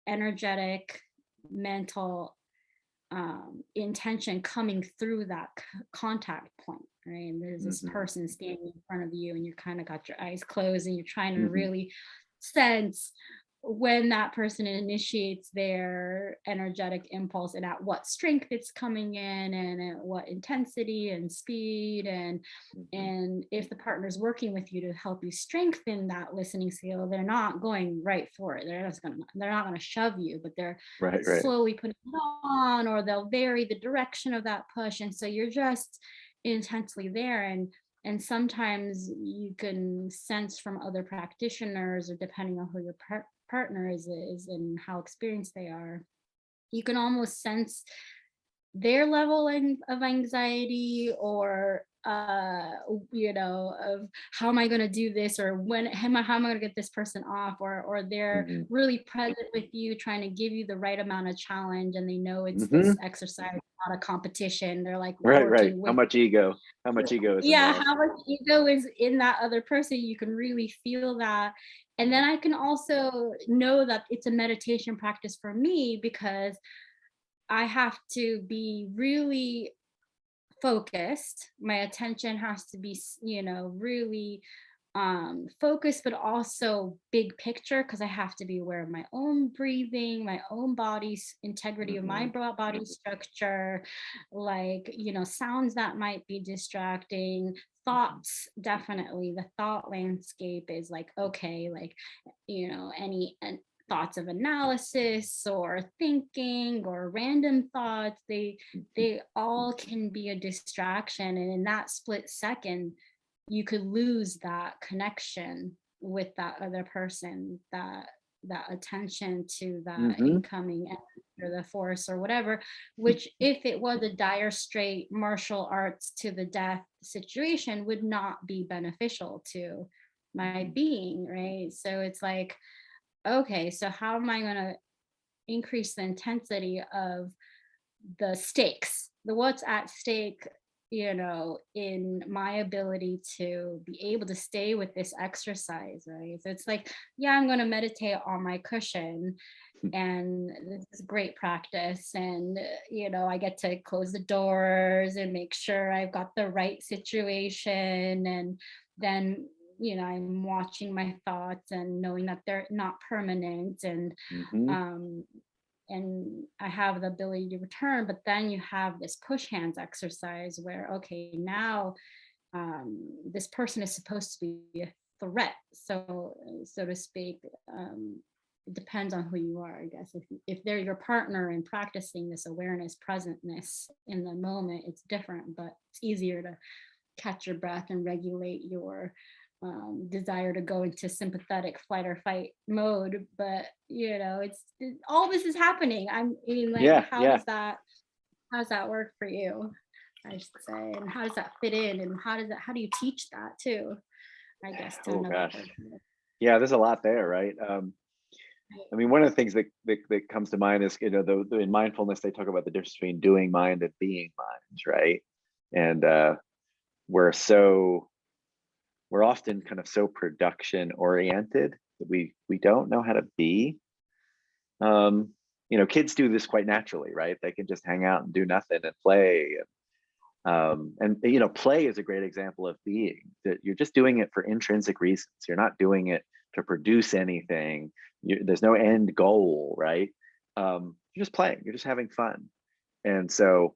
Speaker 3: energetic mental intention coming through that contact point, right? And there's this
Speaker 2: Hmm.
Speaker 3: person standing in front of you, and you kind of got your eyes closed, and you're trying to
Speaker 2: Hmm.
Speaker 3: really sense when that person initiates their energetic impulse, and at what strength it's coming in, and at what intensity and speed, and if the partner's working with you to help you strengthen that listening skill, they're not going right for it. They're not gonna shove you, but they're
Speaker 2: Right. Right.
Speaker 3: slowly putting it on, or they'll vary the direction of that push. And so you're just intensely there. And sometimes you can sense from other practitioners, or depending on who your partner is and how experienced they are, you can almost sense their level of anxiety, or of how am I going to do this, or how am I going to get this person off, or they're
Speaker 2: Hmm.
Speaker 3: really present with you, trying to give you the right amount of challenge, and they know it's
Speaker 2: Hmm.
Speaker 3: this exercise, not a competition. They're like
Speaker 2: Right. Right.
Speaker 3: working
Speaker 2: How
Speaker 3: with,
Speaker 2: much ego? How much ego is
Speaker 3: yeah,
Speaker 2: involved?
Speaker 3: how much ego is in that other person. You can really feel that. And then I can also know that it's a meditation practice for me, because I have to be really focused. My attention has to be, really focused, but also big picture, because I have to be aware of my own breathing, my own body's integrity of my
Speaker 2: Hmm.
Speaker 3: body structure, like, sounds that might be distracting, thoughts. Definitely the thought landscape is like, okay, like, any thoughts of analysis or thinking or random thoughts, they all can be a distraction. And in that split second, you could lose that connection with that other person, that attention to that
Speaker 2: Hmm.
Speaker 3: incoming energy or the force or whatever, which, if it was a dire straight martial arts to the death situation, would not be beneficial to my being, right? So it's like, okay, so how am I going to increase the intensity of the stakes, the what's at stake, in my ability to be able to stay with this exercise, right? So it's like, yeah, I'm going to meditate on my cushion, and this is great practice, and I get to close the doors and make sure I've got the right situation, and then, you know, I'm watching my thoughts and knowing that they're not permanent,
Speaker 2: Hmm.
Speaker 3: um, and I have the ability to return. But then you have this push hands exercise where, okay, now this person is supposed to be a threat, so to speak. It depends on who you are, I guess. If they're your partner and practicing this awareness, presentness in the moment, it's different, but it's easier to catch your breath and regulate your desire to go into sympathetic flight or fight mode. But you know, all this is happening. I mean, like,
Speaker 2: Yeah, yeah.
Speaker 3: how does that work for you, I should say, and how does that fit in, and how do you teach that too, I guess, to
Speaker 2: Oh
Speaker 3: another
Speaker 2: gosh.
Speaker 3: person?
Speaker 2: Yeah, there's a lot there, right? I mean, one of the things that comes to mind is, you know, in mindfulness, they talk about the difference between doing mind and being mind, right? And we're so, we're often kind of so production oriented that we don't know how to be. You know, kids do this quite naturally, right? They can just hang out and do nothing and play. And you know, play is a great example of being, that you're just doing it for intrinsic reasons. You're not doing it to produce anything. There's no end goal, right? You're just playing, you're just having fun. And so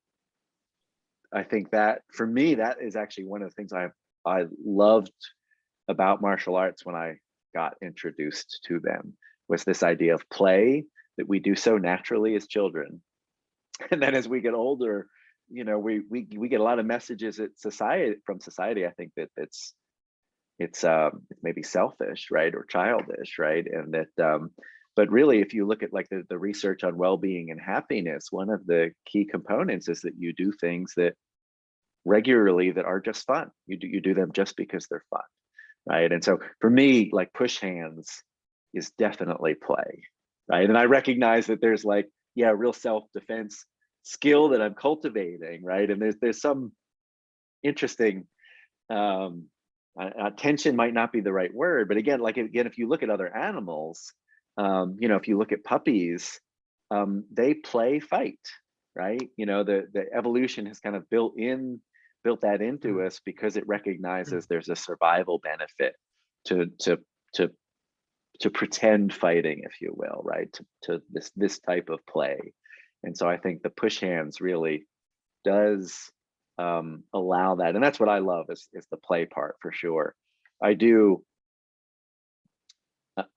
Speaker 2: I think that for me, that is actually one of the things I loved about martial arts when I got introduced to them, was this idea of play that we do so naturally as children. And then as we get older, you know, we get a lot of messages at society from society, I think, that it's maybe selfish, right, or childish, right? And that but really, if you look at like the research on well-being and happiness, one of the key components is that you do things that regularly that are just fun. You do them just because they're fun, right? And so for me, like, push hands is definitely play, right? And I recognize that there's like, yeah, real self-defense skill that I'm cultivating, right? And there's some interesting tension might not be the right word, but again, like, again, if you look at other animals, you know, if you look at puppies, they play fight, right? You know, the evolution has kind of built that into
Speaker 1: Mm,
Speaker 2: us because it
Speaker 1: mm,
Speaker 2: recognizes there's a survival benefit to to to to pretend fighting, if you will, right? To this type of play. And so I think the push hands really does allow that, and that's what I love, is the play part for sure. I do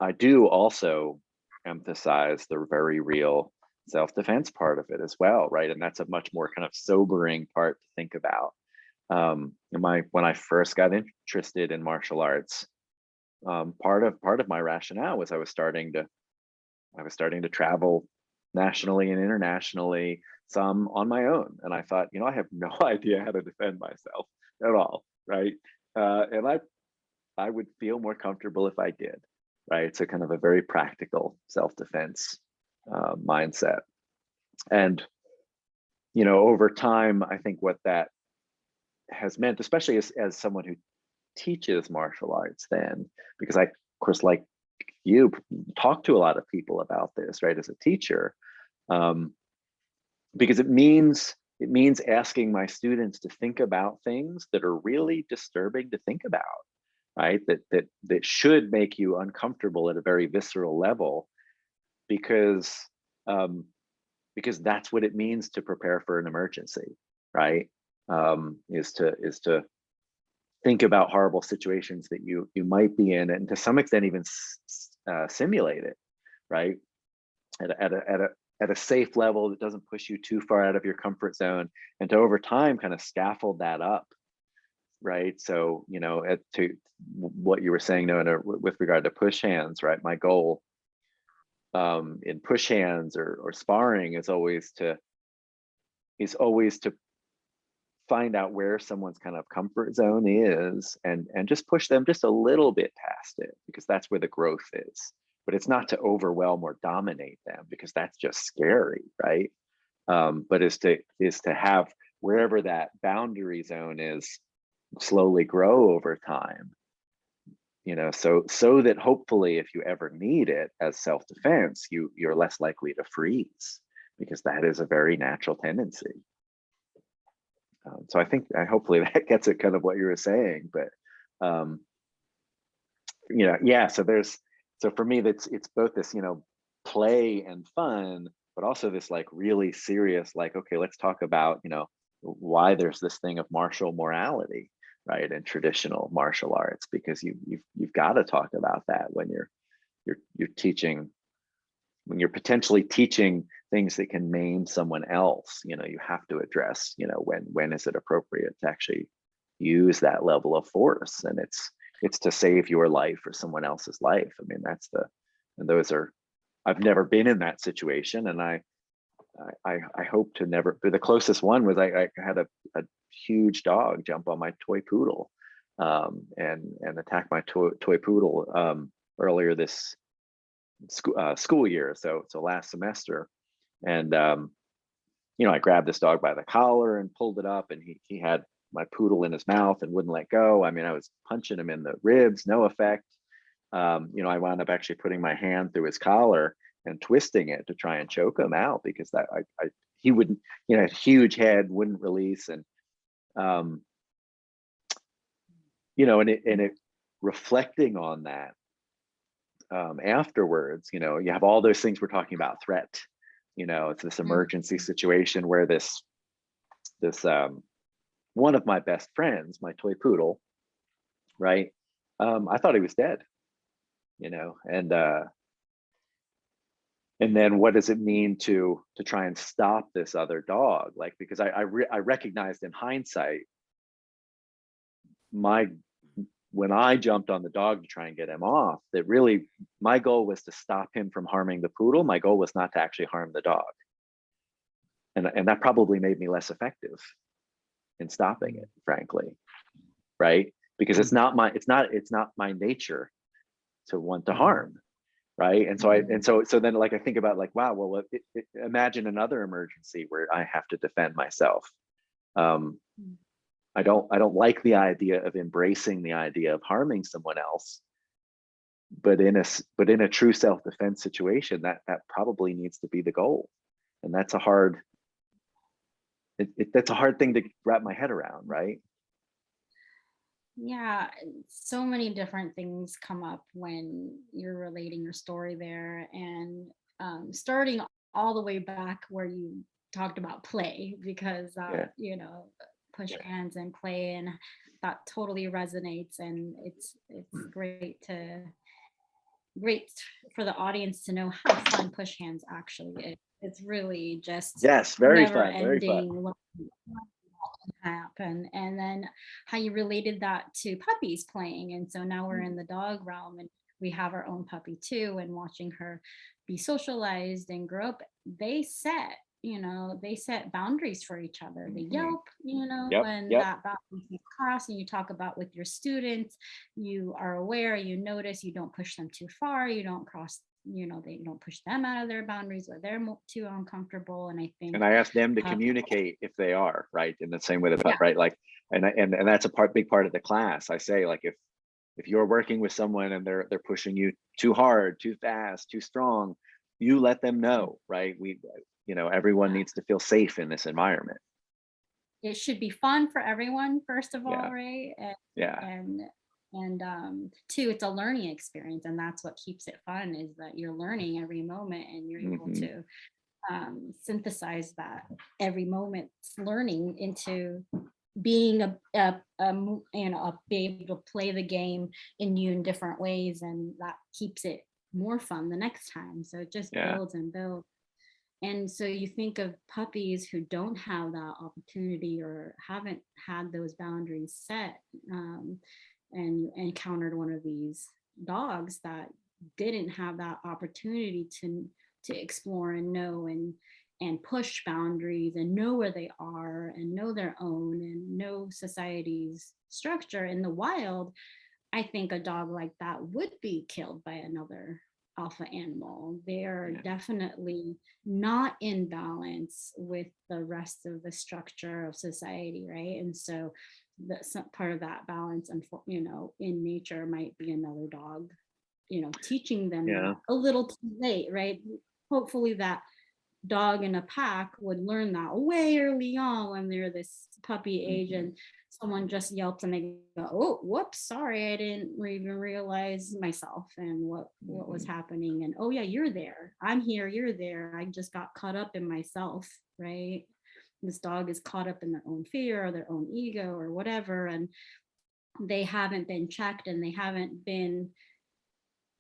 Speaker 2: I do also emphasize the very real self-defense part of it as well, right? And that's a much more kind of sobering part to think about. When I first got interested in martial arts, part of my rationale was I was starting to travel nationally and internationally, some on my own. And I thought, you know, I have no idea how to defend myself at all, right? And I would feel more comfortable if I did, right? So kind of a very practical self-defense mindset. And, you know, over time, I think what that has meant, especially as someone who teaches martial arts then, because I, of course, like you, talk to a lot of people about this, right, as a teacher, um, because it means asking my students to think about things that are really disturbing to think about, right? That should make you uncomfortable at a very visceral level, because um, because that's what it means to prepare for an emergency, right? Is to think about horrible situations that you might be in, and to some extent even simulate it, right? At a safe level that doesn't push you too far out of your comfort zone, and to over time kind of scaffold that up, right? So, you know, to what you were saying, Nona, with regard to push hands, right? My goal in push hands or sparring is always to find out where someone's kind of comfort zone is, and just push them just a little bit past it, because that's where the growth is. But it's not to overwhelm or dominate them, because that's just scary, right? But is to have wherever that boundary zone is slowly grow over time, you know, so that hopefully if you ever need it as self-defense, you're less likely to freeze, because that is a very natural tendency. So I think hopefully that gets at kind of what you were saying, but um, yeah. So for me, it's both this, play and fun, but also this like really serious, like, okay, let's talk about, why there's this thing of martial morality, right, and traditional martial arts, because you've got to talk about that when you're teaching, when you're potentially teaching things that can maim someone else. You have to address, when is it appropriate to actually use that level of force, and it's to save your life or someone else's life. I mean, and those are, I've never been in that situation, and I hope to never. But the closest one was I had a huge dog jump on my toy poodle, and attack my toy poodle earlier this school year, so last semester. And I grabbed this dog by the collar and pulled it up, and he had my poodle in his mouth and wouldn't let go. I mean, I was punching him in the ribs, no effect. I wound up actually putting my hand through his collar and twisting it to try and choke him out, because he wouldn't, huge head, wouldn't release. And and it reflecting on that afterwards, you have all those things we're talking about, threat, it's this emergency situation where this one of my best friends, my toy poodle, right, I thought he was dead, and then what does it mean to try and stop this other dog? Like, because I recognized in hindsight, when I jumped on the dog to try and get him off, that really my goal was to stop him from harming the poodle. My goal was not to actually harm the dog. And that probably made me less effective in stopping it, frankly, right? Because it's not my nature to want to harm, right? And so then, like, I think about, like, wow, well, imagine another emergency where I have to defend myself. I don't like the idea of embracing the idea of harming someone else, but in a true self-defense situation, that probably needs to be the goal. And that's a hard thing to wrap my head around, right?
Speaker 3: Yeah, so many different things come up when you're relating your story there, and starting all the way back where you talked about play, because push hands and play, and that totally resonates, and it's great for the audience to know how fun push hands actually is. It's really just
Speaker 2: Yes, very
Speaker 3: never
Speaker 2: fun, very fun.
Speaker 3: ending happen. And then how you related that to puppies playing, and so now we're in the dog realm, and we have our own puppy too, and watching her be socialized and grow up, they set boundaries for each other. They yelp,
Speaker 2: Yep,
Speaker 3: when
Speaker 2: yep.
Speaker 3: that boundary is crossed. And you talk about with your students, you are aware, you notice, you don't push them too far, you don't cross, they don't push them out of their boundaries where they're too uncomfortable. And I think,
Speaker 2: and I ask them to communicate if they are, right, in the same way that,
Speaker 3: yeah.
Speaker 2: right, like, and that's big part of the class. I say, like, if you're working with someone and they're pushing you too hard, too fast, too strong, you let them know, right? Everyone needs to feel safe in this environment.
Speaker 3: It should be fun for everyone, first of all,
Speaker 2: Yeah.
Speaker 3: right?
Speaker 2: And
Speaker 3: two, it's a learning experience, and that's what keeps it fun, is that you're learning every moment, and you're able to synthesize that every moment's learning into being be able to play the game in different ways, and that keeps it more fun the next time. So it just builds and builds. And so you think of puppies who don't have that opportunity or haven't had those boundaries set, and encountered one of these dogs that didn't have that opportunity to explore and know and push boundaries and know where they are and know their own and know society's structure in the wild. I think a dog like that would be killed by another alpha animal. They're definitely not in balance with the rest of the structure of society, right? And so some part of that balance, and in nature, might be another dog, teaching them that a little too late, right? Hopefully that dog in a pack would learn that way early on when they're this puppy age,
Speaker 2: Mhm.
Speaker 3: and someone just yelps and they go, oh, whoops, sorry, I didn't even realize myself and what was
Speaker 2: Mhm.
Speaker 3: happening. And oh yeah, you're there, I'm here, you're there, I just got caught up in myself, right? This dog is caught up in their own fear or their own ego or whatever, and they haven't been checked, and they haven't been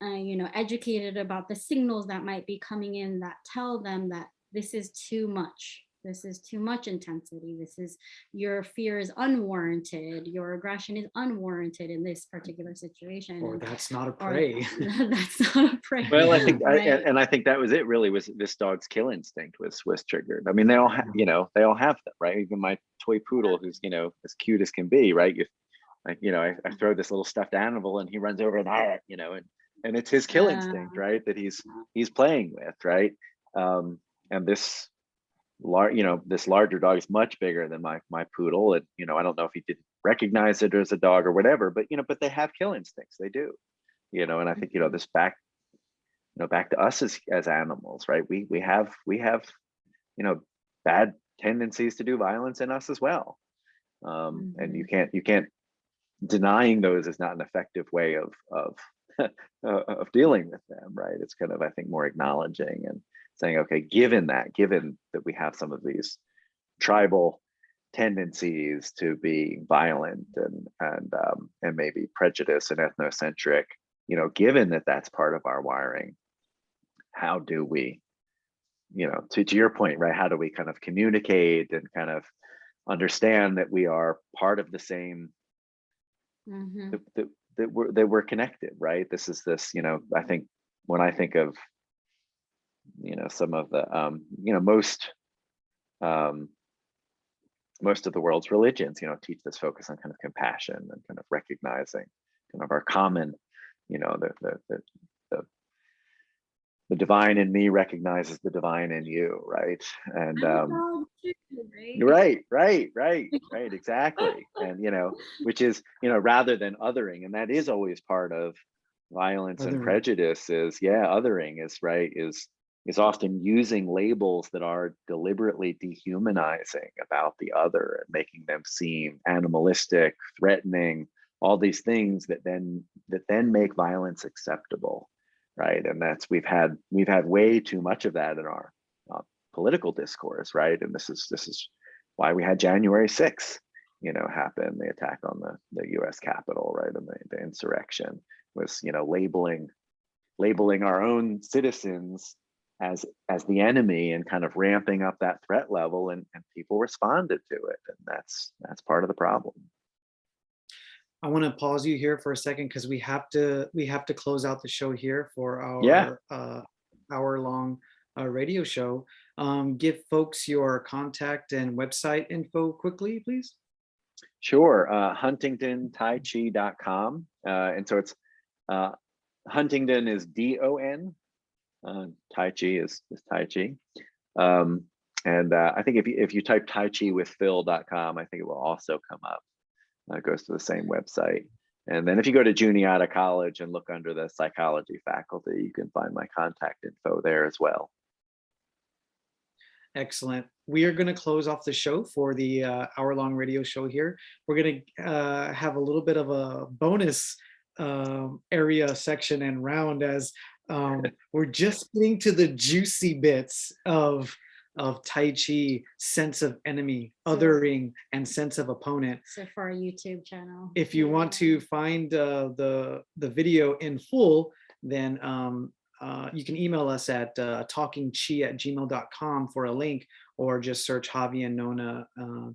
Speaker 3: educated about the signals that might be coming in that tell them that this is too much. This is too much intensity. This is, your fear is unwarranted. Your aggression is unwarranted in this particular situation.
Speaker 1: Or that's not a
Speaker 3: Or
Speaker 1: prey.
Speaker 3: that's not a prey.
Speaker 2: Well, I think,
Speaker 3: Right.
Speaker 2: and I think that was it. Really, was this dog's kill instinct was triggered. I mean, they all have, they all have them, right? Even my toy poodle, who's as cute as can be, right? I throw this little stuffed animal, and he runs over and it's his kill instinct, right? That he's playing with, right? And this this larger dog is much bigger than my poodle. And I don't know if he didn't recognize it as a dog or whatever, but they have kill instincts. They do, and I think this back to us as animals, right? We have bad tendencies to do violence in us as well. And you can't denying those is not an effective way of of dealing with them, right? It's kind of, I think, more acknowledging and saying, okay, given that we have some of these tribal tendencies to be violent and maybe prejudice and ethnocentric, given that that's part of our wiring, how do we, to your point, right? How do we kind of communicate and kind of understand that we are part of the same, that we're connected, right? I think when I think of some of the most of the world's religions teach this focus on kind of compassion and kind of recognizing kind of our common, the the divine in me recognizes the divine in you, right? And right, exactly. And which is rather than othering, and that is always part of violence and
Speaker 1: Othering.
Speaker 2: prejudice, othering is often using labels that are deliberately dehumanizing about the other and making them seem animalistic, threatening, all these things that then make violence acceptable, right? And we've had way too much of that in our political discourse, right? And this is why we had January 6th, happen, the attack on the U.S. Capitol, right, and the insurrection was, labeling our own citizens as the enemy and kind of ramping up that threat level, and people responded to it, and that's part of the problem.
Speaker 1: I want to pause you here for a second because we have to close out the show here for
Speaker 2: Yeah.
Speaker 1: our hour-long radio show. Give folks your contact and website info quickly, please.
Speaker 2: Sure. HuntingtonTaichi.com. And so it's Huntington is DON. Tai Chi is Tai Chi. And I think if you type TaiChiWithPhil.com, I think it will also come up. It goes to the same website. And then if you go to Juniata College and look under the psychology faculty, you can find my contact info there as well.
Speaker 1: Excellent. We are going to close off the show for the hour-long radio show here. We're going to have a little bit of a bonus area section and round as we're just getting to the juicy bits of Tai Chi, sense of enemy, othering, and sense of opponent.
Speaker 3: So for our YouTube channel.
Speaker 1: If you want to find the video in full, then you can email us at talkingchi@gmail.com for a link, or just search Javi and Nona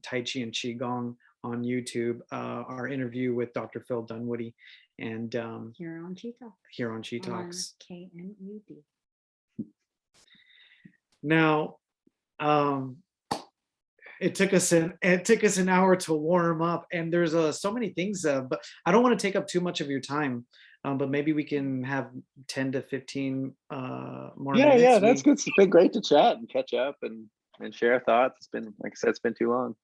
Speaker 1: Tai Chi and Qigong on YouTube. Our interview with Dr. Phil Dunwoody, and
Speaker 3: here on Chi Talks.
Speaker 1: Here on Chi Talks.
Speaker 3: KNUD.
Speaker 1: Now, it took us an hour to warm up, and there's so many things, but I don't want to take up too much of your time. But maybe we can have 10 to 15 more minutes.
Speaker 2: Yeah, that's good. It's been great to chat and catch up and share thoughts. It's been, like I said, it's been too long.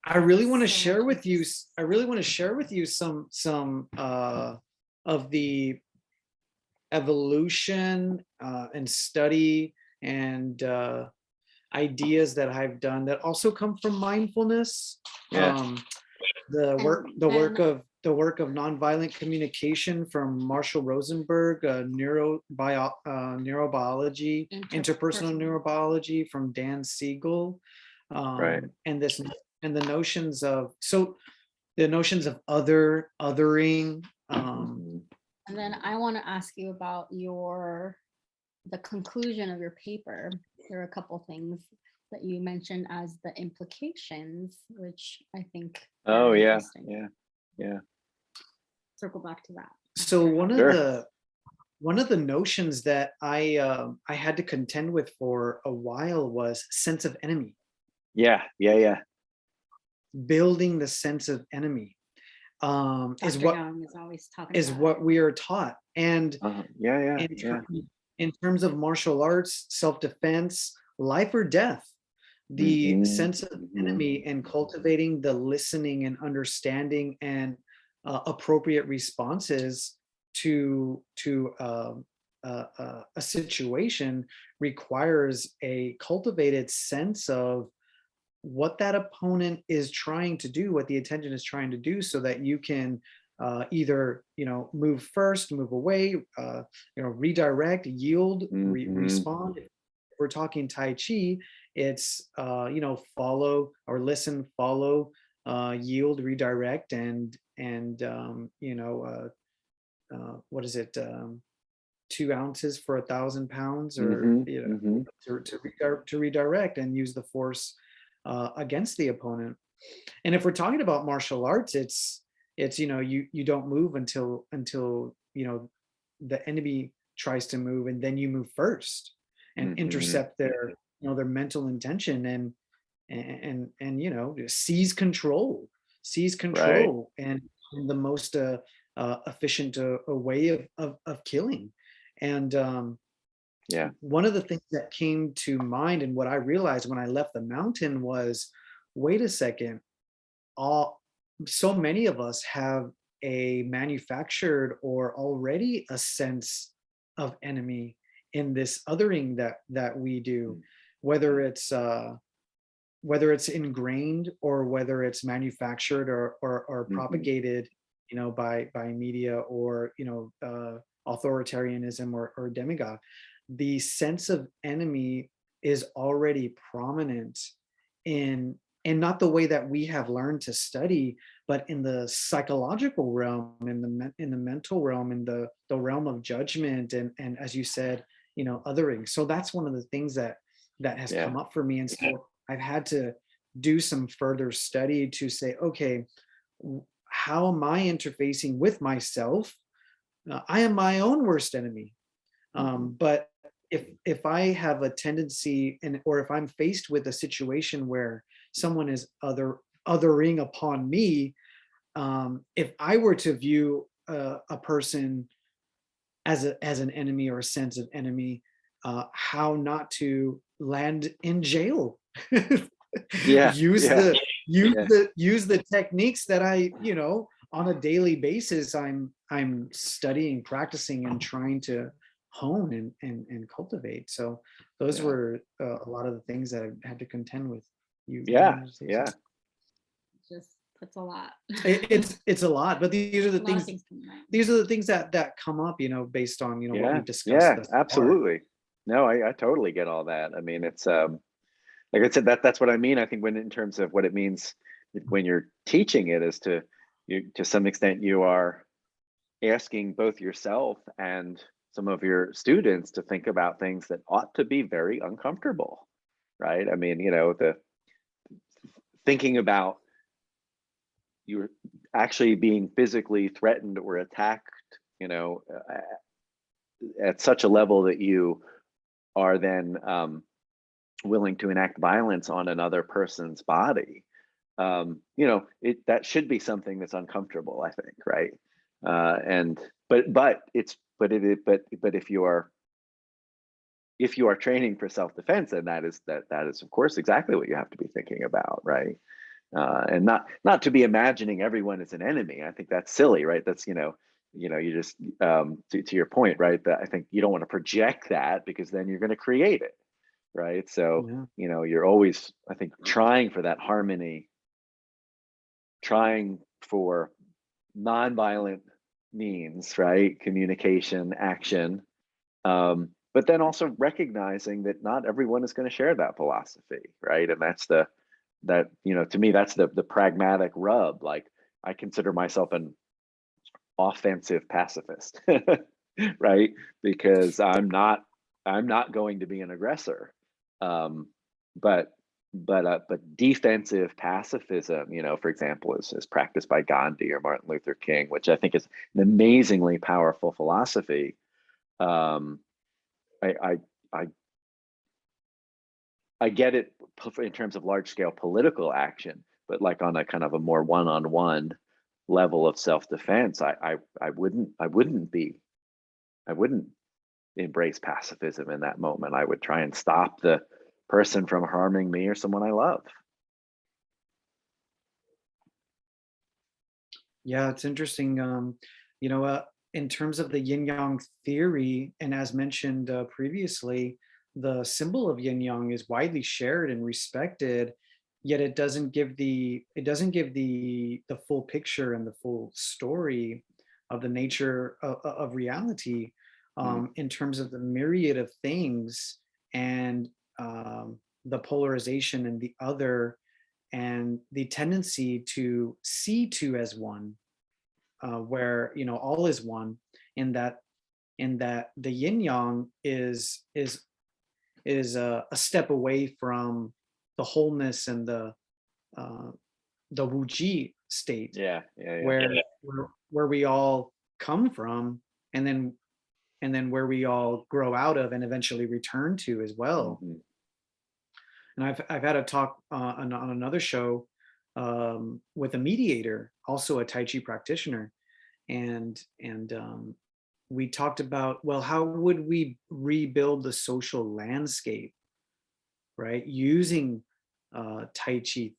Speaker 1: I really want to share with you. I really want to share with you some of the evolution and study and ideas that I've done that also come from mindfulness.
Speaker 2: Yeah.
Speaker 1: The work
Speaker 3: And
Speaker 1: the
Speaker 3: then
Speaker 1: work of the work of nonviolent communication from Marshall Rosenberg, neurobiology, interpersonal
Speaker 3: interpersonal.
Speaker 1: neurobiology from Dan Siegel,
Speaker 2: Right.
Speaker 1: and this and the notions of othering.
Speaker 2: Mhm.
Speaker 3: And then I want to ask you about the conclusion of your paper. There are a couple things that you mentioned as the implications, which I think
Speaker 2: Oh
Speaker 3: are
Speaker 2: yeah,
Speaker 3: interesting.
Speaker 2: yeah.
Speaker 3: Circle back to that.
Speaker 1: So
Speaker 2: Sure.
Speaker 1: one of the notions that I had to contend with for a while was sense of enemy,
Speaker 2: Yeah.
Speaker 1: building the sense of enemy, is
Speaker 3: Dr. Young is always talking
Speaker 1: is
Speaker 3: about
Speaker 1: what we are taught. And
Speaker 2: Yeah.
Speaker 1: in, ter- in terms of martial arts, self-defense, life or death, the
Speaker 2: Hmm.
Speaker 1: sense of enemy and cultivating the listening and understanding and appropriate responses to a situation requires a cultivated sense of what that opponent is trying to do, what the attention is trying to do, so that you can either move first, move away, redirect, yield,
Speaker 2: Hmm.
Speaker 1: respond. If we're talking Tai Chi, it's follow or listen, follow, yield, redirect, and what is it? 2 ounces for 1,000 pounds, or
Speaker 2: Hmm.
Speaker 1: to redirect and use the force against the opponent. And if we're talking about martial arts, it's you don't move until the enemy tries to move, and then you move first and
Speaker 2: Hmm.
Speaker 1: intercept their mental intention, and seize control,
Speaker 2: Right.
Speaker 1: and in the most efficient a way of killing. And
Speaker 2: Yeah.
Speaker 1: one of the things that came to mind and what I realized when I left the mountain was, wait a second, all so many of us have a manufactured or already a sense of enemy in this othering that we do, whether it's ingrained or whether it's manufactured or
Speaker 2: Hmm.
Speaker 1: propagated by media or authoritarianism or demagogue. The sense of enemy is already prominent in not the way that we have learned to study, but in the psychological realm, in the mental realm, in the realm of judgment, and as you said, othering. So that's one of the things that has
Speaker 2: Yeah.
Speaker 1: come up for me. And so I've had to do some further study to say, okay, how am I interfacing with myself? I am my own worst enemy.
Speaker 2: Hmm.
Speaker 1: But if I have a tendency, or if I'm faced with a situation where someone is othering upon me, if I were to view a person as an enemy or a sense of enemy, how not to land in jail.
Speaker 2: Yeah.
Speaker 1: use
Speaker 2: Yeah.
Speaker 1: the
Speaker 2: Yeah.
Speaker 1: use the techniques that I on a daily basis I'm studying, practicing, and trying to hone and cultivate. So those
Speaker 2: Yeah.
Speaker 1: were a lot of the things that I had to contend with. You
Speaker 2: Yeah.
Speaker 1: wanted to say
Speaker 2: Yeah.
Speaker 1: something?
Speaker 3: Just puts a lot.
Speaker 1: It's a lot, but these are the
Speaker 3: A lot of
Speaker 1: things
Speaker 3: things come around.
Speaker 1: that come up, based on what
Speaker 2: Yeah.
Speaker 1: we've discussed
Speaker 2: Yeah.
Speaker 1: thus far.
Speaker 2: Absolutely. No, I totally get all that. I mean, it's like I said, that's what I mean. I think when in terms of what it means when you're teaching it is to some extent you are asking both yourself and some of your students to think about things that ought to be very uncomfortable, right? I mean, the thinking about you actually being physically threatened or attacked, you know, at such a level that you are then willing to enact violence on another person's body. That should be something that's uncomfortable, I think, right? And but if you are training for self-defense, then that is of course exactly what you have to be thinking about, right? And not to be imagining everyone as an enemy. I think that's silly, right? That's you just to your point, right? That I think you don't want to project that because then you're going to create it, right? So,
Speaker 1: Yeah.
Speaker 2: you know, you're always, I think, trying for that harmony, trying for nonviolent means, right? Communication, action. But then also recognizing that not everyone is going to share that philosophy, right? And that's that, you know, to me, that's the pragmatic rub. Like, I consider myself an offensive pacifist, right? Because I'm not going to be an aggressor. Um, but but defensive pacifism, you know, for example, is practiced by Gandhi or Martin Luther King, which I think is an amazingly powerful philosophy. Um, I, I I I get it in terms of large scale political action, but like on a kind of a more one-on-one level of self-defense, I wouldn't embrace pacifism in that moment. I would try and stop the person from harming me or someone I love.
Speaker 1: Yeah, it's interesting. You know, in terms of the yin yang theory, and as mentioned previously, the symbol of yin yang is widely shared and respected, yet it doesn't give the full picture and the full story of the nature of reality,
Speaker 2: Mm,
Speaker 1: in terms of the myriad of things and the polarization and the other, and the tendency to see two as one, where all is one, in that the yin yang is a step away from the wholeness and uh, the wuji state,
Speaker 2: yeah, yeah, yeah.
Speaker 1: where we all come from, and then where we all grow out of and eventually return to as well.
Speaker 2: Hmm.
Speaker 1: And I've had a talk on another show, with a mediator, also a Tai Chi practitioner, and we talked about, well, how would we rebuild the social landscape, right? Using Tai Chi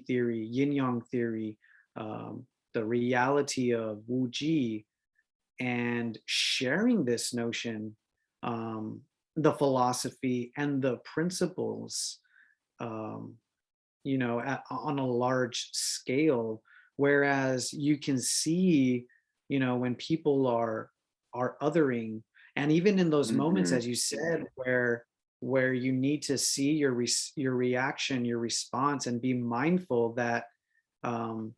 Speaker 1: theory, Yin Yang theory, the reality of Wu Ji, and sharing this notion, um, the philosophy and the principles, um, on a large scale. Whereas you can see, when people are othering, and even in those moments,
Speaker 2: Hmm.
Speaker 1: as you said, where you need to see your reaction, your response, and um,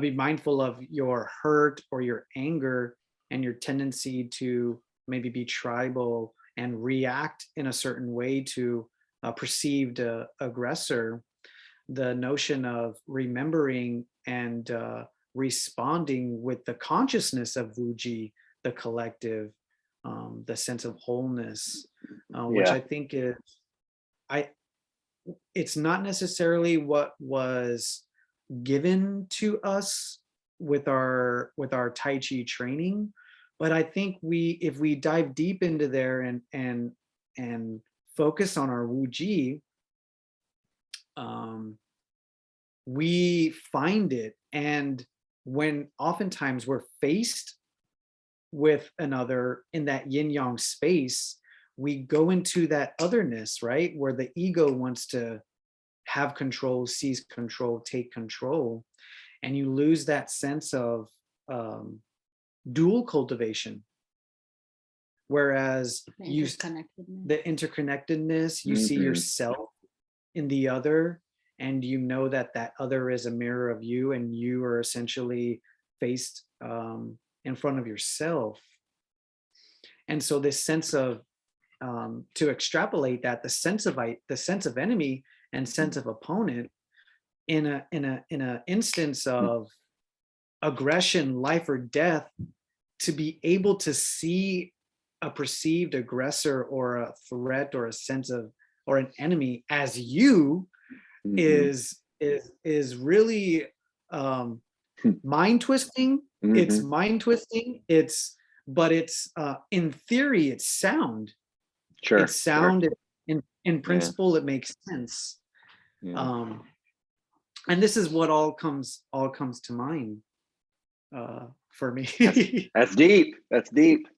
Speaker 1: be mindful of your hurt or your anger and your tendency to maybe be tribal and react in a certain way to a perceived aggressor. The notion of remembering and responding with the consciousness of Wuji, the collective, the sense of wholeness, which
Speaker 2: Yeah.
Speaker 1: I think I it's not necessarily what was given to us with our Tai Chi training, but I think if we dive deep into there and focus on our Wuji, um, we find it. And when oftentimes we're faced with another in that yin yang space, we go into that otherness, right? Where the ego wants to have control, seize control, take control. And you lose that sense of um, dual cultivation. Whereas the interconnectedness, you see
Speaker 2: Hmm.
Speaker 1: yourself in the other, and you know that that other is a mirror of you, and you are essentially faced in front of yourself. And so this sense of, to extrapolate that, the sense of enemy and sense of opponent in a instance of aggression, life or death, to be able to see a perceived aggressor or a threat or a sense of, or an enemy as you,
Speaker 2: Hmm.
Speaker 1: is really um, mind twisting. It's
Speaker 2: Hmm.
Speaker 1: mind twisting. But it's in theory, it's sound.
Speaker 2: Sure,
Speaker 1: It's
Speaker 2: sure.
Speaker 1: sound. In
Speaker 2: Yeah,
Speaker 1: principle, it makes sense.
Speaker 2: yeah.
Speaker 1: Um, and this is what all comes to mind for
Speaker 2: That's
Speaker 1: me.
Speaker 2: that's deep. That's deep.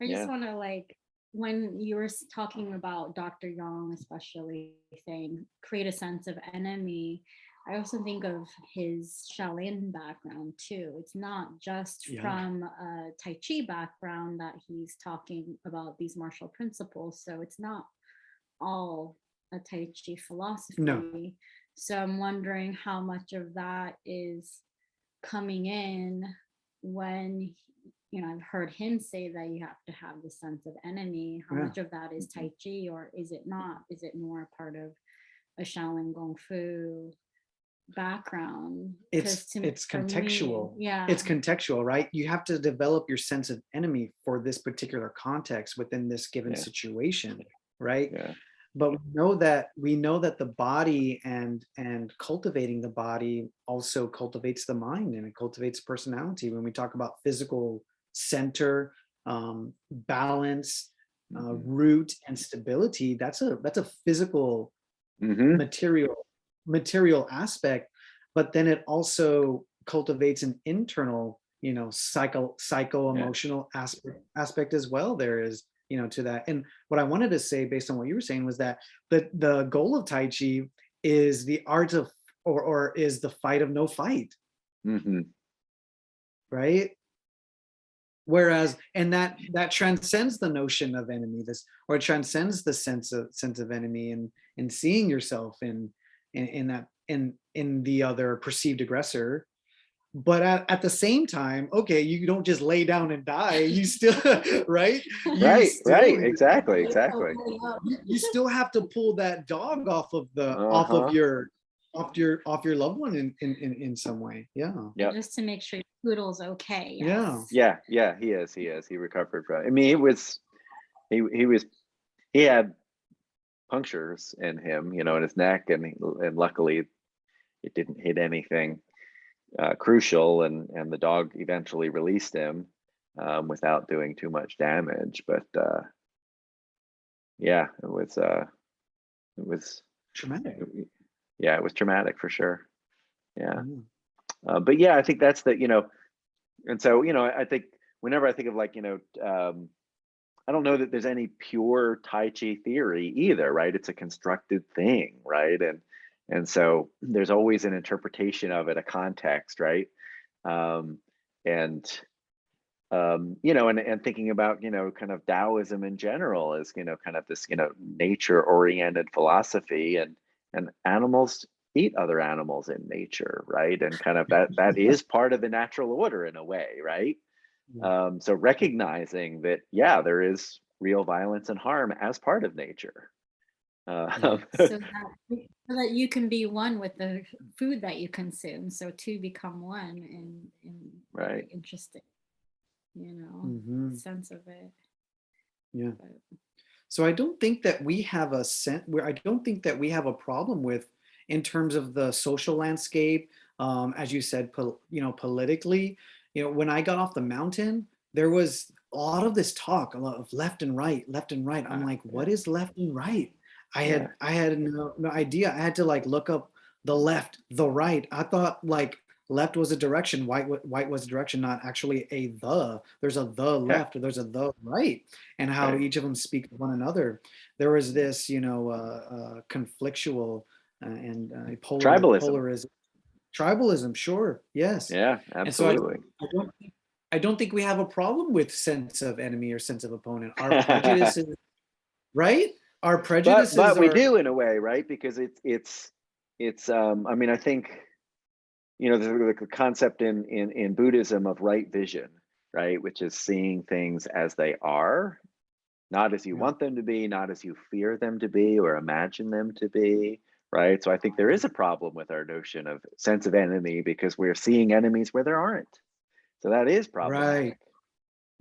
Speaker 3: I just
Speaker 2: Yeah.
Speaker 3: want to when you were talking about Dr. Yang, especially saying create a sense of enemy, I also think of his Shaolin background too. It's not just
Speaker 1: Yeah.
Speaker 3: from a Tai Chi background that he's talking about these martial principles. So it's not all a Tai Chi philosophy.
Speaker 1: No.
Speaker 3: So I'm wondering how much of that is coming in when, you know, I've heard him say that you have to have the sense of enemy. How
Speaker 1: Yeah.
Speaker 3: much of that is Tai Chi, or is it not? Is it more part of a Shaolin Gong Fu background? 'Cause
Speaker 1: It's
Speaker 3: for me,
Speaker 1: contextual.
Speaker 3: yeah,
Speaker 1: It's contextual, right? You have to develop your sense of enemy for this particular context within this given
Speaker 2: Yeah.
Speaker 1: situation, right?
Speaker 2: Yeah.
Speaker 1: But we know that the body and cultivating the body also cultivates the mind, and it cultivates personality. When we talk about physical center, balance, root, and stability, that's a physical
Speaker 2: Mm-hmm.
Speaker 1: material aspect, but then it also cultivates an internal, psycho
Speaker 2: Yeah.
Speaker 1: emotional aspect as well. There is, to that. And what I wanted to say based on what you were saying was that the goal of Tai Chi is the art of, or is the fight of no fight,
Speaker 2: Mm-hmm.
Speaker 1: right? Whereas, and that transcends the notion of enemy, or it transcends the sense of enemy, and seeing yourself in that, in the other perceived aggressor. But at the same time, okay, you don't just lay down and die. You still, right?
Speaker 2: Right. Exactly.
Speaker 1: You still have to pull that dog off of
Speaker 2: Uh-huh.
Speaker 1: off your loved one in some way. Yeah.
Speaker 2: Yep.
Speaker 3: just to make sure your poodle's okay.
Speaker 1: Yeah.
Speaker 3: Yes.
Speaker 2: Yeah. He is. He recovered from. I mean, he had punctures in him, in his neck, and luckily it didn't hit anything crucial, and the dog eventually released him without doing too much damage. But yeah, it was
Speaker 1: Traumatic.
Speaker 2: yeah, it was traumatic for sure. Yeah.
Speaker 1: Mm.
Speaker 2: But yeah, I think that's and so, I think whenever I think of, like, I don't know that there's any pure Tai Chi theory either, right? It's a constructed thing, right? And so there's always an interpretation of it, a context, right? And and thinking about, kind of Taoism in general as, kind of this, nature-oriented philosophy, and animals eat other animals in nature, right? And kind of that is part of the natural order in a way, right? So recognizing that, yeah, there is real violence and harm as part of nature.
Speaker 3: So that you can be one with the food that you consume. So two become one, and
Speaker 2: Right.
Speaker 3: very interesting, sense of it.
Speaker 1: Yeah.
Speaker 3: But
Speaker 1: So I don't think that we have I don't think that we have a problem with, in terms of the social landscape, as you said, politically. When I got off the mountain, there was a lot of this talk, a lot of left and right, left and right. I'm like, what is left and right? I had no idea. I had to, like, look up the left, the right. I thought, like, left was a direction, white was a direction, not actually there's a the left, or there's a the right, and how
Speaker 2: Right.
Speaker 1: each of them speak to one another. There was this, conflictual, and
Speaker 2: Tribalism.
Speaker 1: polarism, tribalism, sure, yes.
Speaker 2: Yeah,
Speaker 1: And so
Speaker 2: absolutely.
Speaker 1: I don't think we have a problem with sense of enemy or sense of opponent. Our prejudices, right? Our prejudices
Speaker 2: but we
Speaker 1: are,
Speaker 2: do, in a way, right? Because it's I mean, I think, the concept in Buddhism of right vision, right, which is seeing things as they are, not as you
Speaker 1: yeah,
Speaker 2: want them to be, not as you fear them to be or imagine them to be, right? So I think there is a problem with our notion of sense of enemy, because we're seeing enemies where there aren't. So that is problematic.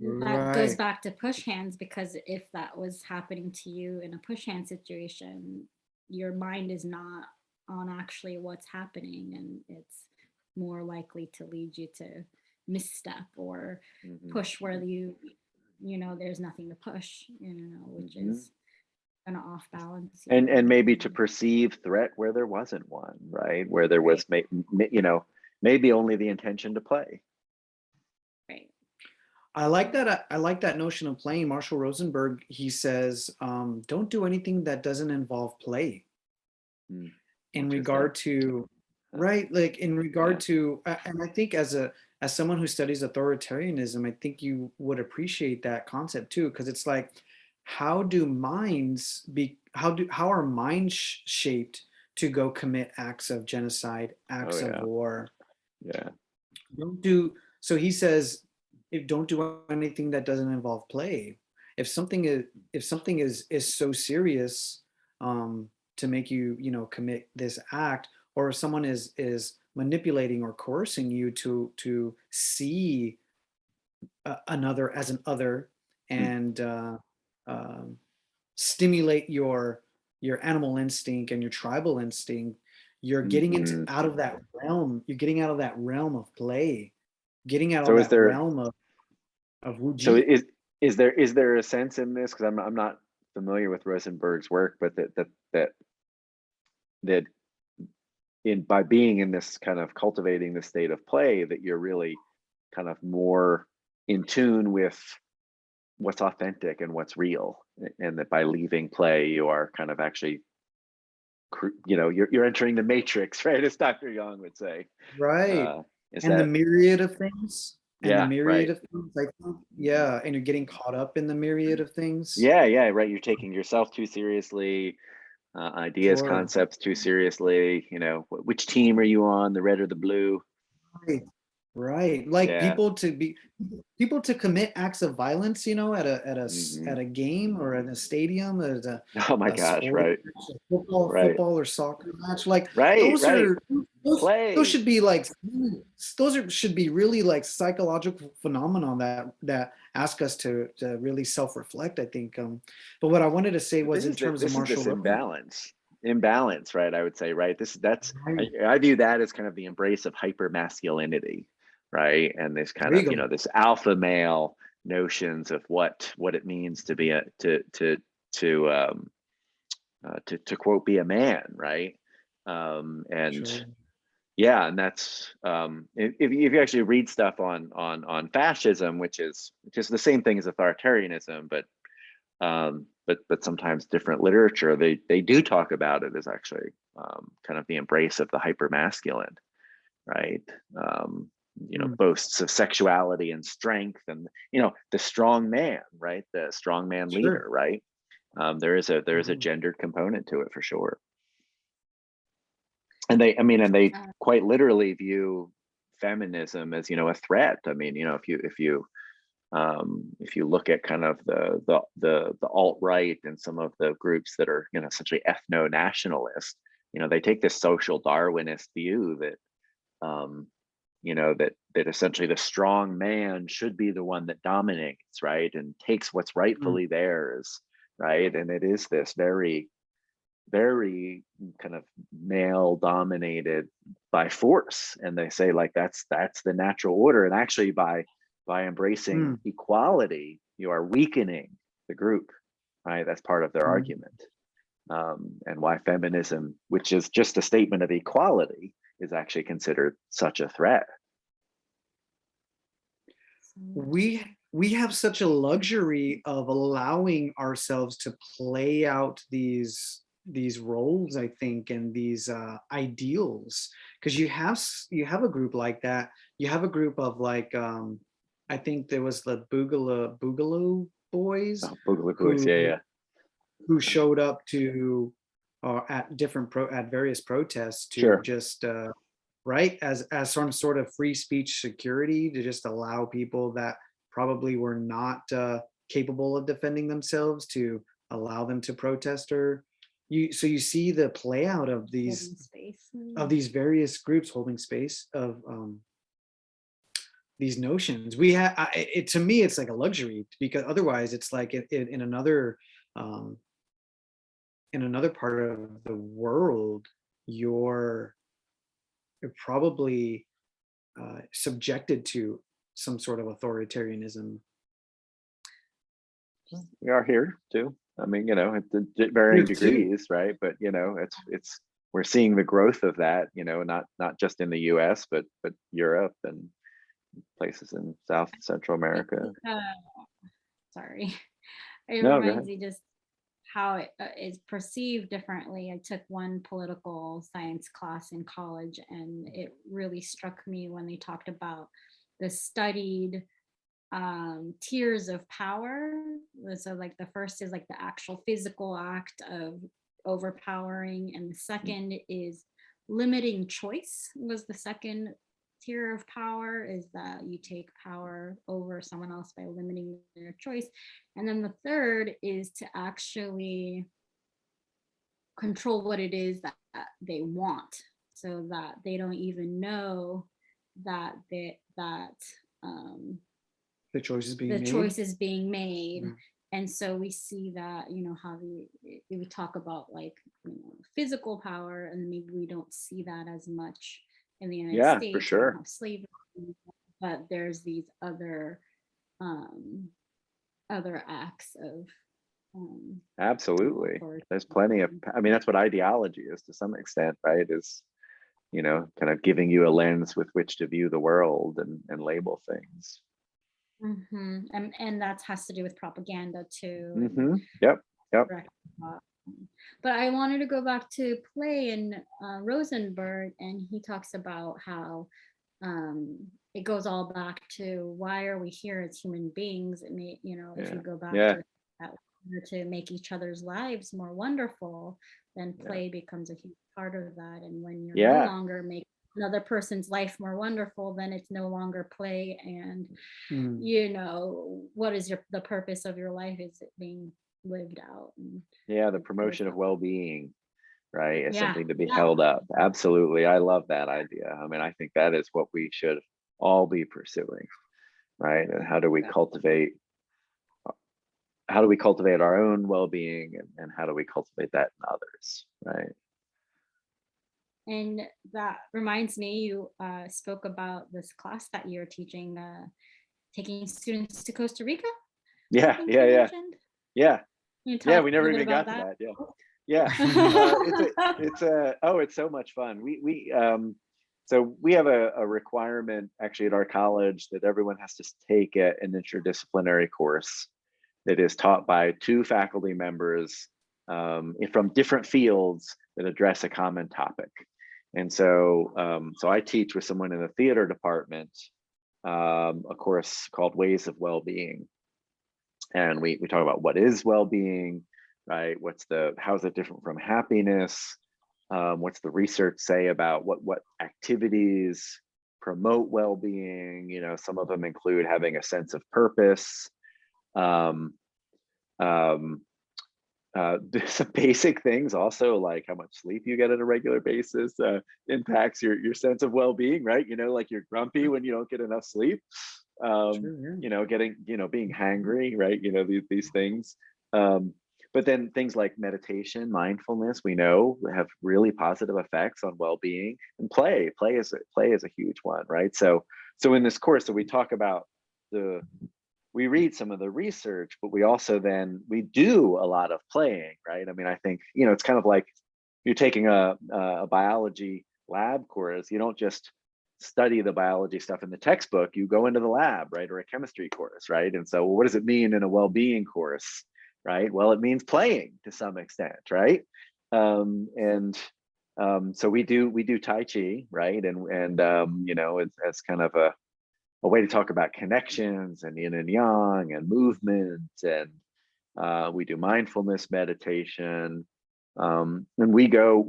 Speaker 3: that goes
Speaker 1: right.
Speaker 3: back to push hands, because if that was happening to you in a push hand situation, your mind is not on actually what's happening, and it's more likely to lead you to misstep or push where there's nothing to push, which is gonna off balance you.
Speaker 2: And maybe to perceive threat where there wasn't one, right? Where there was, maybe only the intention to play.
Speaker 3: Right.
Speaker 1: I like that. I like that notion of playing. Marshall Rosenberg, he says, don't do anything that doesn't involve play.
Speaker 2: Mm,
Speaker 1: In
Speaker 2: interesting.
Speaker 1: regard to,
Speaker 2: Uh,
Speaker 1: right, like in
Speaker 2: yeah.
Speaker 1: regard to, and I think as someone who studies authoritarianism, I think you would appreciate that concept too, because it's like, how are minds shaped to go commit acts of genocide,
Speaker 2: Oh
Speaker 1: acts of
Speaker 2: yeah.
Speaker 1: war?
Speaker 2: Yeah.
Speaker 1: Don't do so. He says, if don't do anything that doesn't involve play. If something is so serious, to make you, commit this act, or if someone is manipulating or coercing you to see another as an other,
Speaker 2: Mm,
Speaker 1: and um, stimulate your animal instinct and your tribal instinct, you're getting into
Speaker 2: mhm.
Speaker 1: out of that realm. You're getting out of that realm of play, getting out of
Speaker 2: So is
Speaker 1: that
Speaker 2: there
Speaker 1: realm of
Speaker 2: so
Speaker 1: Wuji.
Speaker 2: is there a sense in this, because I'm not familiar with Rosenberg's work, but that in by being in this kind of cultivating the state of play, that you're really kind of more in tune with what's authentic and what's real, and that by leaving play you are kind of actually you're entering the matrix, right, as Dr. Yang would say.
Speaker 1: Right.
Speaker 2: Is
Speaker 1: And the
Speaker 2: that
Speaker 1: myriad of things. And the
Speaker 2: yeah,
Speaker 1: myriad
Speaker 2: right.
Speaker 1: of things, I think.
Speaker 2: Mhm.
Speaker 1: Yeah. And you're getting caught up in the myriad of things.
Speaker 2: Yeah, yeah, right, you're taking yourself too seriously, ideas,
Speaker 1: Sure.
Speaker 2: concepts too seriously. Which team are you on, the red or the blue?
Speaker 1: Right. Right. Like
Speaker 2: Yeah.
Speaker 1: people to commit acts of violence,
Speaker 2: Hmm.
Speaker 1: at a game or at a stadium, at
Speaker 2: Oh my
Speaker 1: a
Speaker 2: gosh,
Speaker 1: sporting
Speaker 2: right,
Speaker 1: match, a
Speaker 2: right,
Speaker 1: football or soccer match. Like
Speaker 2: right,
Speaker 1: those
Speaker 2: right.
Speaker 1: are those
Speaker 2: Play.
Speaker 1: should be like should be really like psychological phenomenon that ask us to really self-reflect, I think. But what I wanted to say
Speaker 2: But
Speaker 1: was
Speaker 2: this
Speaker 1: in
Speaker 2: is the
Speaker 1: terms of
Speaker 2: this is
Speaker 1: Marshall
Speaker 2: this
Speaker 1: Rosen.
Speaker 2: imbalance, right? I would say, right. That's
Speaker 1: Right,
Speaker 2: I view that as kind of the embrace of hyper masculinity, right? And this
Speaker 1: there
Speaker 2: kind
Speaker 1: you
Speaker 2: of
Speaker 1: go.
Speaker 2: this alpha male notions of what it means to be a to to quote be a man, right? And
Speaker 1: Sure.
Speaker 2: yeah, and that's if you actually read stuff on fascism, which is the same thing as authoritarianism, but sometimes different literature, they do talk about it as actually kind of the embrace of the hyper masculine, right? um,
Speaker 1: Mm,
Speaker 2: boasts of sexuality and strength, and the strong man, right, the strong man
Speaker 1: sure.
Speaker 2: leader, right? There is a
Speaker 1: Mhm.
Speaker 2: gendered component to it for sure. And they quite literally view feminism as a threat. I mean, if you look at kind of the alt right and some of the groups that are essentially ethno nationalist, they take this social Darwinist view that that essentially the strong man should be the one that dominates, right, and takes what's
Speaker 1: Mm,
Speaker 2: rightfully theirs, right, and it is this very very kind of male dominated by force, and they say like that's the natural order, and actually by embracing
Speaker 1: mm,
Speaker 2: equality you are weakening the group, right? That's part of their
Speaker 1: mm.
Speaker 2: argument. And why feminism, which is just a statement of equality, is actually considered such a threat.
Speaker 1: We have such a luxury of allowing ourselves to play out these roles, I think, and these ideals, because you have a group like that. You have a group of like, I think there was the Boogaloo Boys
Speaker 2: Oh, Boogaloo Boys,
Speaker 1: who
Speaker 2: yeah, yeah.
Speaker 1: showed up to at various protests to
Speaker 2: Sure.
Speaker 1: just right, as some sort of free speech security, to just allow people that probably were not capable of defending themselves, to allow them to protest. Or you see the play out of
Speaker 3: Holding space.
Speaker 1: these various groups holding space of these notions. We have it, to me it's like a luxury, because otherwise it's like um, in another part of the world, you're probably subjected to some sort of authoritarianism.
Speaker 2: We are here too. I mean, at the
Speaker 1: Here
Speaker 2: varying
Speaker 1: too.
Speaker 2: degrees, right? But it's we're seeing the growth of that. Not just in the U.S. but Europe, and places in South Central America.
Speaker 3: Uh, sorry, it
Speaker 2: No, go
Speaker 3: reminds
Speaker 2: ahead.
Speaker 3: me just how it is perceived differently. I took one political science class in college, and it really struck me when they talked about the studied tiers of power. So like the first is like the actual physical act of overpowering, and the second is limiting choice. Was the second tier of power, is that you take power over someone else by limiting their choice. And then the third is to actually control what it is that they want, so that they don't even know that
Speaker 1: The choice is being
Speaker 3: the
Speaker 1: made.
Speaker 3: choice is being made.
Speaker 1: Mhm.
Speaker 3: And so we see that, how we talk about like, physical power, and maybe we don't see that as much in the United
Speaker 2: Yeah,
Speaker 3: States.
Speaker 2: for
Speaker 3: We don't
Speaker 2: sure.
Speaker 3: have slavery, but there's these other acts of
Speaker 2: Absolutely.
Speaker 3: authority.
Speaker 2: There's plenty of, I mean, that's what ideology is to some extent, right? Is, kind of giving you a lens with which to view the world and label things.
Speaker 3: And that has to do with propaganda too.
Speaker 2: Mm-hmm. Yep.
Speaker 3: Direct thought. But I wanted to go back to play and Rosenberg, and he talks about how it goes all back to why are we here as human beings. It may, if you go back to that, to make each other's lives more wonderful, then play becomes a huge part of that. And when you're no longer making another person's life more wonderful, then it's no longer play. And what is the purpose of your life? Is it being lived out? And
Speaker 2: the promotion of well-being, right, is something to be
Speaker 3: Yeah.
Speaker 2: held up. Absolutely. I love that idea. I mean, I think that is what we should all be pursuing, right? And how do we cultivate our own well-being, and how do we cultivate that in others, right?
Speaker 3: And that reminds me, you spoke about this class that you're teaching, taking students to Costa Rica.
Speaker 2: Yeah.
Speaker 3: Can you talk
Speaker 2: We
Speaker 3: a
Speaker 2: never
Speaker 3: little bit
Speaker 2: even got
Speaker 3: about
Speaker 2: to
Speaker 3: that?
Speaker 2: that. It's so much fun. So we have a requirement actually at our college that everyone has to take an interdisciplinary course that is taught by 2 faculty members from different fields that address a common topic. And so I teach with someone in the theater department a course called Ways of Well-Being. And we talk about what is well-being, right? How's it different from happiness? What's the research say about what activities promote well-being? Some of them include having a sense of purpose. Some basic things also, like how much sleep you get on a regular basis impacts your sense of well-being, right? Like you're grumpy when you don't get enough sleep. Being hangry, right? These things. But then things like meditation, mindfulness, we know have really positive effects on well-being. And play is a huge one, right? So in this course, we talk about we read some of the research, but we also we do a lot of playing, right? I mean, I think it's kind of like you're taking a biology lab course. You don't just study the biology stuff in the textbook, you go into the lab, right? Or a chemistry course, right? And so what does it mean in a well-being course, right? Well, it means playing to some extent, right? So we do Tai Chi, right? And it's kind of a way to talk about connections and yin and yang and movement, and we do mindfulness meditation. And we go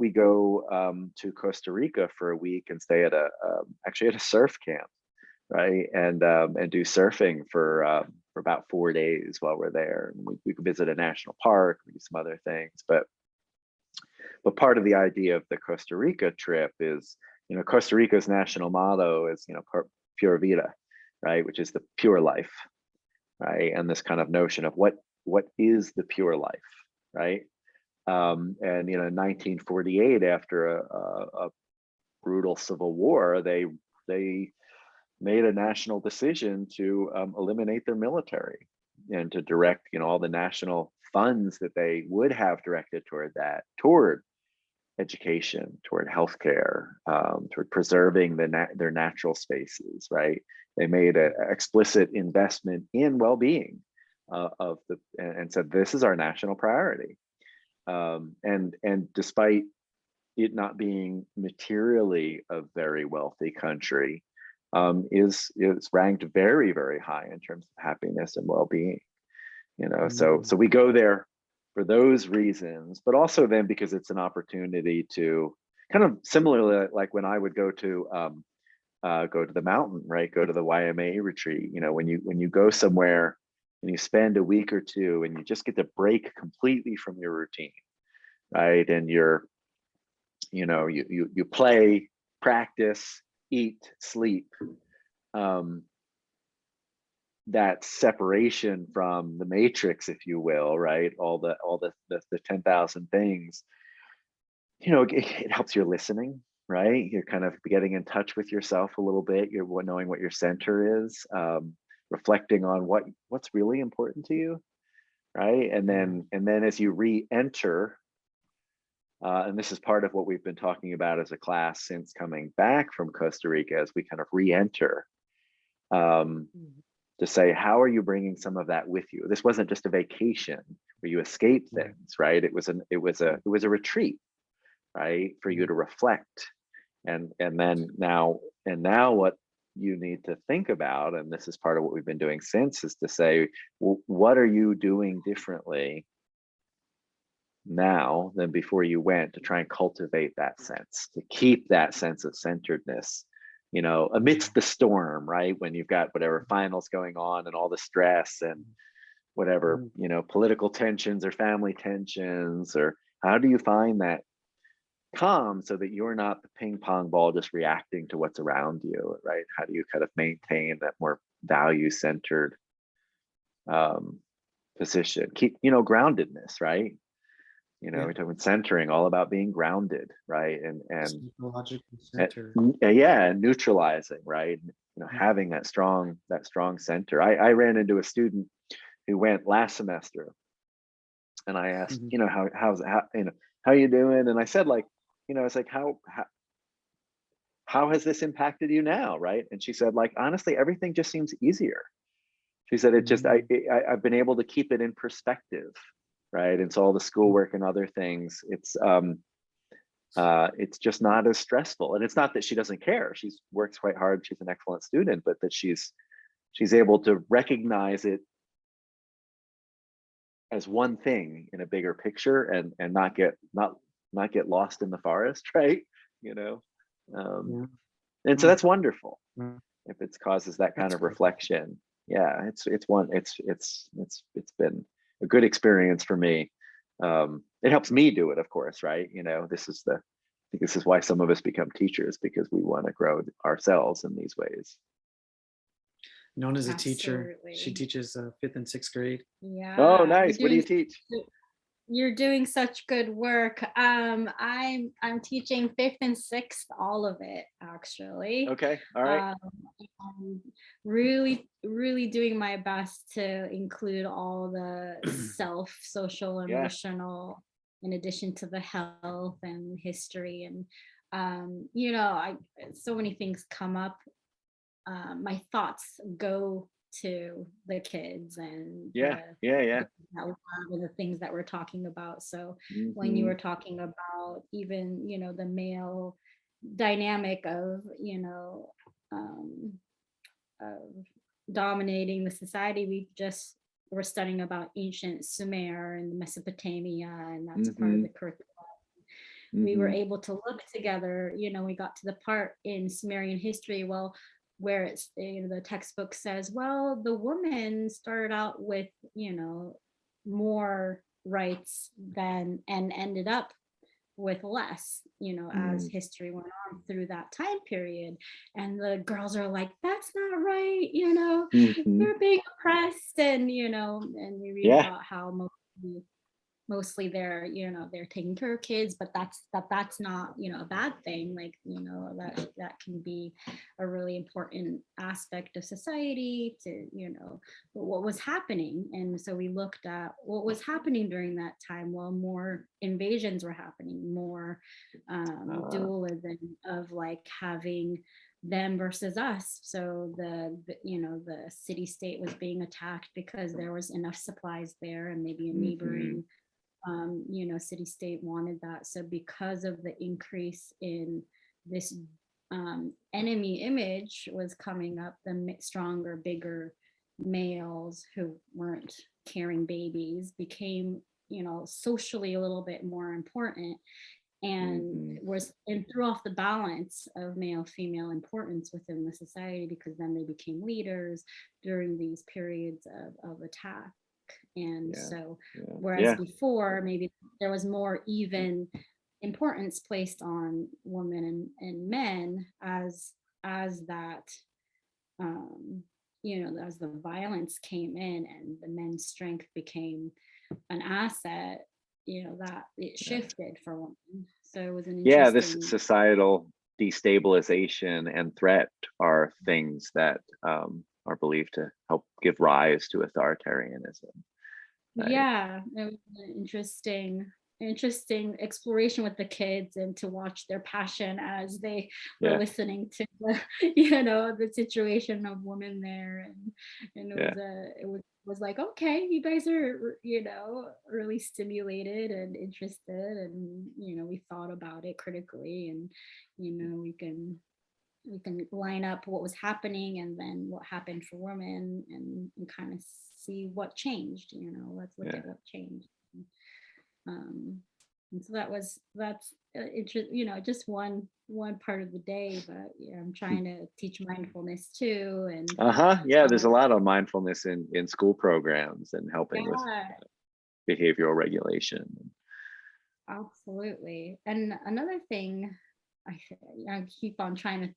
Speaker 2: to Costa Rica for a week and stay actually at a surf camp, right? And do surfing for about 4 days while we're there. And we could visit a national park, we do some other things, but part of the idea of the Costa Rica trip is, Costa Rica's national motto is, Pura Vida, right? Which is the pure life, right? And this kind of notion of what is the pure life, right? And in 1948, after a brutal civil war, they made a national decision to eliminate their military and to direct all the national funds that they would have directed toward education, toward healthcare, toward preserving their natural spaces, right? They made an explicit investment in well-being and said, this is our national priority. And despite it not being materially a very wealthy country, is ranked very, very high in terms of happiness and well-being. So we go there for those reasons, but also then because it's an opportunity to kind of similarly, like when I would go to the mountain, right? Go to the YMA retreat. When you go somewhere and you spend a week or two and you just get to break completely from your routine, right? And you play, practice, eat, sleep. That separation from the matrix, if you will, right? All the 10,000 things, it helps your listening, right? You're kind of getting in touch with yourself a little bit. You're knowing what your center is, reflecting on what's really important to you, right? And then as you re-enter, and this is part of what we've been talking about as a class since coming back from Costa Rica, as we kind of re-enter, to say, how are you bringing some of that with you? This wasn't just a vacation where you escape things, right? It was a retreat, right? For you to reflect. And now what you need to think about, and this is part of what we've been doing since, is to say, well, what are you doing differently now than before you went, to try and cultivate that sense, to keep that sense of centeredness, amidst the storm, right? When you've got whatever finals going on and all the stress and whatever, political tensions or family tensions, or how do you find that calm so that you're not the ping pong ball just reacting to what's around you, right? How do you kind of maintain that more value centered position? Keep, groundedness, right? We're talking centering, all about being grounded, right? And
Speaker 1: psychological center.
Speaker 2: And neutralizing, right? Having that strong center. I ran into a student who went last semester, and I asked, how you doing? And I said, it's like, how has this impacted you now, right? And she said, honestly, everything just seems easier. She said, I've been able to keep it in perspective, right? And so all the schoolwork and other things, it's just not as stressful. And it's not that she doesn't care. She works quite hard. She's an excellent student, but that she's able to recognize it as one thing in a bigger picture, and not get lost in the forest, right? And so that's wonderful if it causes that kind of reflection. Yeah, it's been a good experience for me. It helps me do it, of course, right? I think this is why some of us become teachers, because we want to grow ourselves in these ways.
Speaker 1: Known as a teacher, she teaches 5th and 6th grade.
Speaker 3: Yeah.
Speaker 2: Oh, nice. What do you teach?
Speaker 3: You're doing such good work. I'm teaching 5th and 6th, all of it, actually.
Speaker 2: Okay. All right.
Speaker 3: I'm really, really doing my best to include all the social, emotional, in addition to the health and history. And so many things come up. My thoughts go to the kids and the things that we're talking about. So when you were talking about even the male dynamic of dominating the society, we're studying about ancient Sumer and Mesopotamia, and that's part of the curriculum. We were able to look together, we got to the part in Sumerian history, where it's the textbook says, well, the woman started out with more rights and ended up with less, as history went on through that time period. And the girls are like, that's not right, they're being oppressed. And and we read about how mostly they're, they're taking care of kids, but that's not, a bad thing. Like, that can be a really important aspect of society to, but what was happening. And so we looked at what was happening during that time. Well, more invasions were happening, more dualism of like having them versus us. So the city state was being attacked because there was enough supplies there, and maybe a neighboring city state wanted that. So because of the increase in this enemy image was coming up, the stronger, bigger males who weren't carrying babies became, socially a little bit more important, and threw off the balance of male female importance within the society, because then they became leaders during these periods of attack. And whereas before maybe there was more even importance placed on women and men, as that as the violence came in and the men's strength became an asset, that it shifted for women. So it was an interesting.
Speaker 2: This societal destabilization and threat are things that are believed to help give rise to authoritarianism. Right?
Speaker 3: Yeah, it was an interesting exploration with the kids, and to watch their passion as they were listening to the, the situation of women there, and it was like, okay, you guys are, really stimulated and interested, and we thought about it critically, and we can line up what was happening and then what happened for women, and kind of see what changed. Let's look at what changed. And so that's just one part of the day, but I'm trying to teach mindfulness too. And
Speaker 2: there's a lot of mindfulness in school programs and helping with behavioral regulation.
Speaker 3: Absolutely. And another thing, I keep on trying to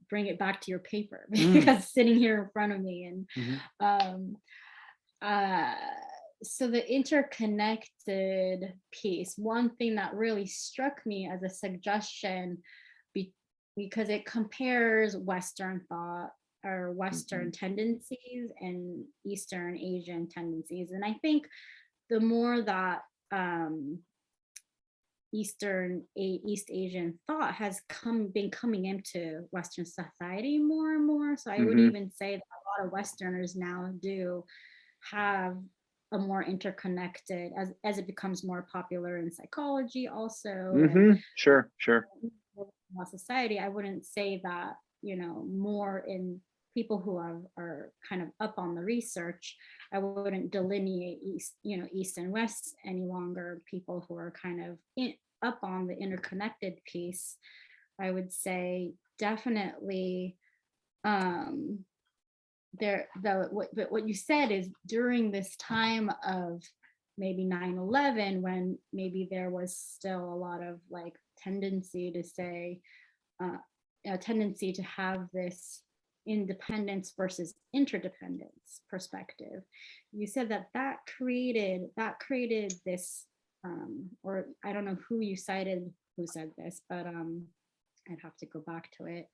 Speaker 3: bring it back to your paper, because sitting here in front of me, and so the interconnected piece, one thing that really struck me as a suggestion, because it compares Western thought or Western tendencies and Eastern Asian tendencies. And I think the more that East Asian thought has been coming into Western society more and more. So I would even say that a lot of Westerners now do have a more interconnected, as it becomes more popular in psychology also.
Speaker 2: Sure.
Speaker 3: Society, I wouldn't say that, more in people who are kind of up on the research. I wouldn't delineate East and West any longer. People who are kind of up on the interconnected piece, I would say definitely what you said is, during this time of maybe 9/11, when maybe there was still a lot of like tendency to say a tendency to have this independence versus interdependence perspective. You said that created this or I don't know who you cited who said this, but I'd have to go back to it,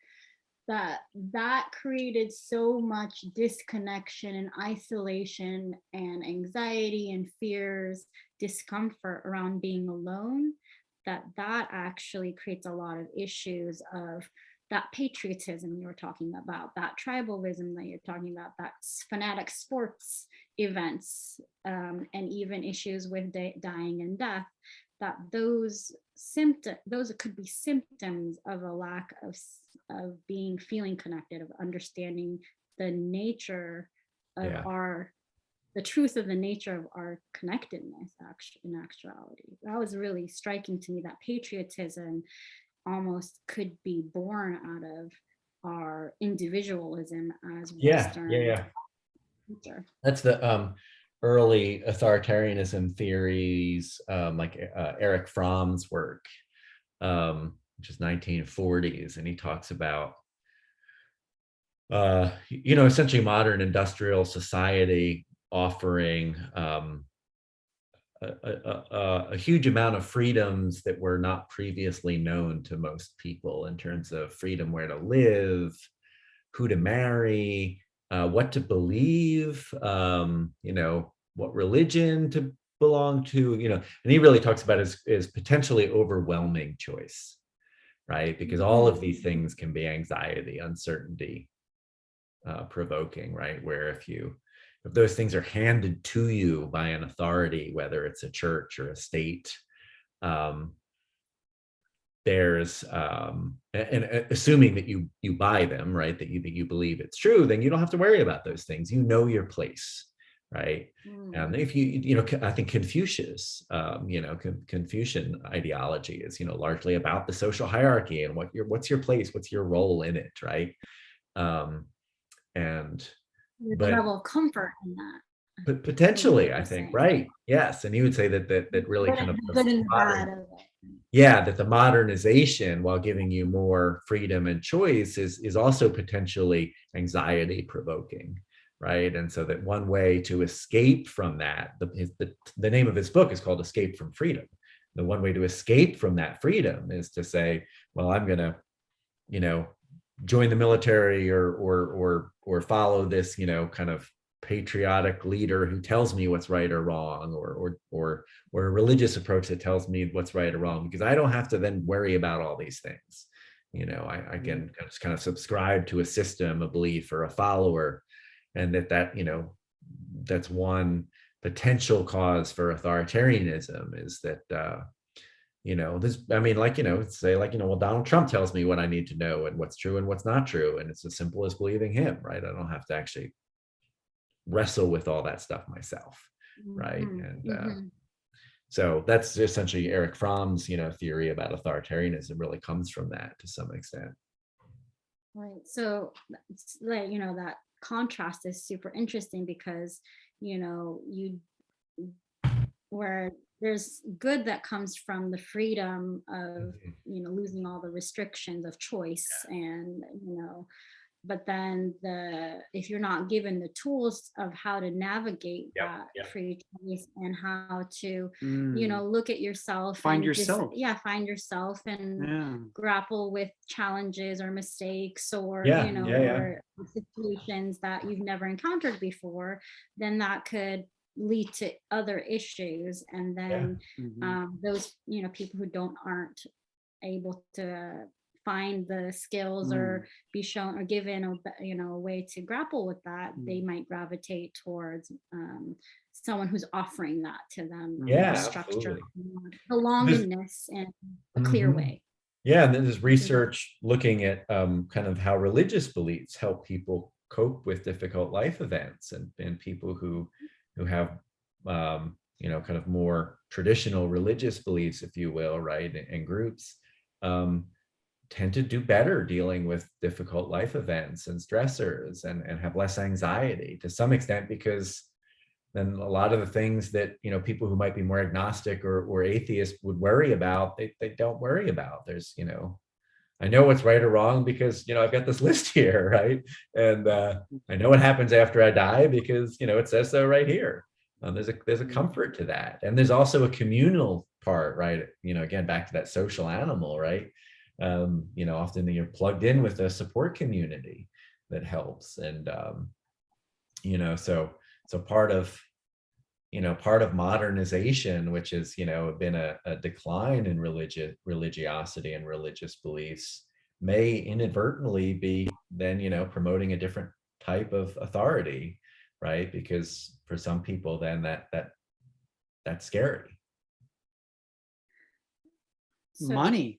Speaker 3: that created so much disconnection and isolation and anxiety and fears, discomfort around being alone, that actually creates a lot of issues of that patriotism you were talking about, that tribalism that you're talking about, that fanatic sports events, and even issues with dying and death, that those could be symptoms of a lack of feeling connected, of understanding the nature of the truth of the nature of our connectedness. In actuality, that was really striking to me, that patriotism almost could be born out of our individualism as Western culture.
Speaker 4: That's the early authoritarianism theories, like Erich Fromm's work, which is 1940s, and he talks about essentially modern industrial society offering a huge amount of freedoms that were not previously known to most people, in terms of freedom where to live, who to marry, what to believe, what religion to belong to, and he really talks about his potentially overwhelming choice, right? Because all of these things can be anxiety, uncertainty, provoking, right? Where if those things are handed to you by an authority, whether it's a church or a state, there's and assuming that you buy them, right, that you believe it's true, then you don't have to worry about those things. You know your place, right? And if I think Confucius, Confucian ideology is largely about the social hierarchy and what's your place, what's your role in it, right? And
Speaker 3: There's a level of comfort in that.
Speaker 4: but potentially, I think, right? Yes, and he would say that really kind of
Speaker 3: good and bad of it.
Speaker 4: Yeah, that the modernization, while giving you more freedom and choice, is also potentially anxiety provoking, right? And so that one way to escape from that, the name of his book is called Escape from Freedom. The one way to escape from that freedom is to say, well, I'm going to, join the military or follow this, kind of patriotic leader who tells me what's right or wrong, or a religious approach that tells me what's right or wrong, because I don't have to then worry about all these things. I can just kind of subscribe to a system, a belief, or a follower, and that's one potential cause for authoritarianism, is that say well, Donald Trump tells me what I need to know and what's true and what's not true, and it's as simple as believing him, right? I don't have to actually wrestle with all that stuff myself, right? And so that's essentially Eric Fromm's theory about authoritarianism really comes from that to some extent.
Speaker 3: Right. So it's like that contrast is super interesting, because where there's good that comes from the freedom of losing all the restrictions of choice, and but then if you're not given the tools of how to navigate that free choice, and how to look at yourself,
Speaker 1: find yourself,
Speaker 3: find yourself and grapple with challenges or mistakes, or or situations that you've never encountered before, then that could lead to other issues. And then those people who aren't able to find the skills or be shown or given a way to grapple with that, they might gravitate towards someone who's offering that to them, structure, belongingness in a clear way.
Speaker 4: Yeah, and then there's research looking at kind of how religious beliefs help people cope with difficult life events, and people who have kind of more traditional religious beliefs, if you will, right, and groups tend to do better dealing with difficult life events and stressors, and have less anxiety to some extent, because then a lot of the things that people who might be more agnostic or atheist would worry about, they don't worry about. There's I know what's right or wrong because I've got this list here, right? And I know what happens after I die because it says so right here. There's a comfort to that, and there's also a communal part, right? Again, back to that social animal, right? Often you're plugged in with a support community that helps, and so part of modernization, which has been a decline in religiosity and religious beliefs, may inadvertently be then promoting a different type of authority, right? Because for some people then that's scary.
Speaker 1: Money's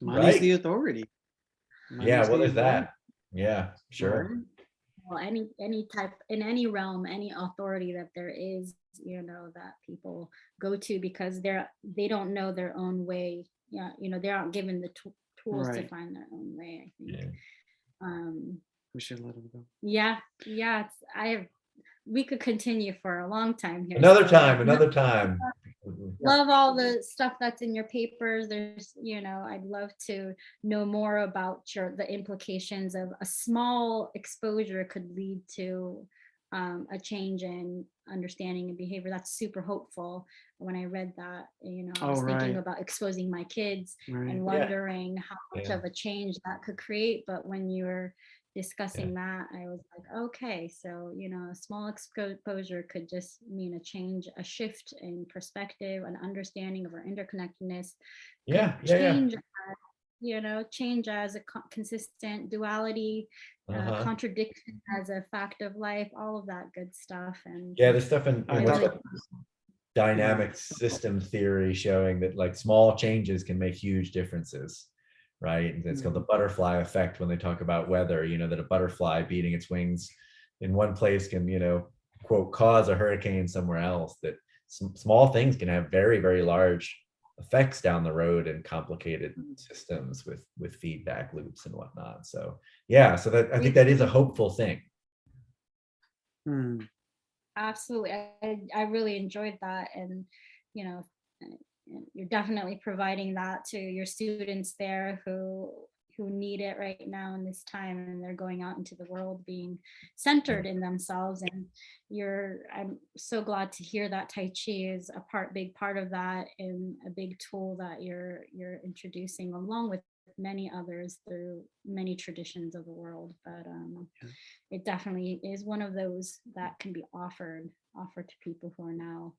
Speaker 4: Right.
Speaker 1: the authority.
Speaker 4: Well, there's that. Yeah, sure.
Speaker 3: Right. Well, any type, in any realm, any authority that there is, that people go to because they don't know their own way. They aren't given the tools to find their own way, I think.
Speaker 1: We should let them go.
Speaker 3: We could continue for a long time here.
Speaker 4: Another time.
Speaker 3: Love all the stuff that's in your papers. There's, I'd love to know more about the implications of a small exposure could lead to a change in understanding and behavior. That's super hopeful. When I read that, I was thinking about exposing my kids and wondering how much of a change that could create. But when you were discussing that, I was like, okay, so a small exposure could just mean a change, a shift in perspective, an understanding of our interconnectedness. Change as a consistent duality, contradiction as a fact of life, all of that good stuff. And
Speaker 4: there's stuff in dynamic system theory showing that like small changes can make huge differences, right? And it's called the butterfly effect when they talk about weather, that a butterfly beating its wings in one place can, quote, cause a hurricane somewhere else. That small things can have very, very large effects down the road and complicated systems with feedback loops and whatnot. So so that I think that is a hopeful thing.
Speaker 3: Absolutely. I really enjoyed that. And you're definitely providing that to your students there who need it right now in this time, and they're going out into the world being centered in themselves. And I'm so glad to hear that Tai Chi is a big part of that, and a big tool that you're introducing along with many others through many traditions of the world. But it definitely is one of those that can be offered to people who are now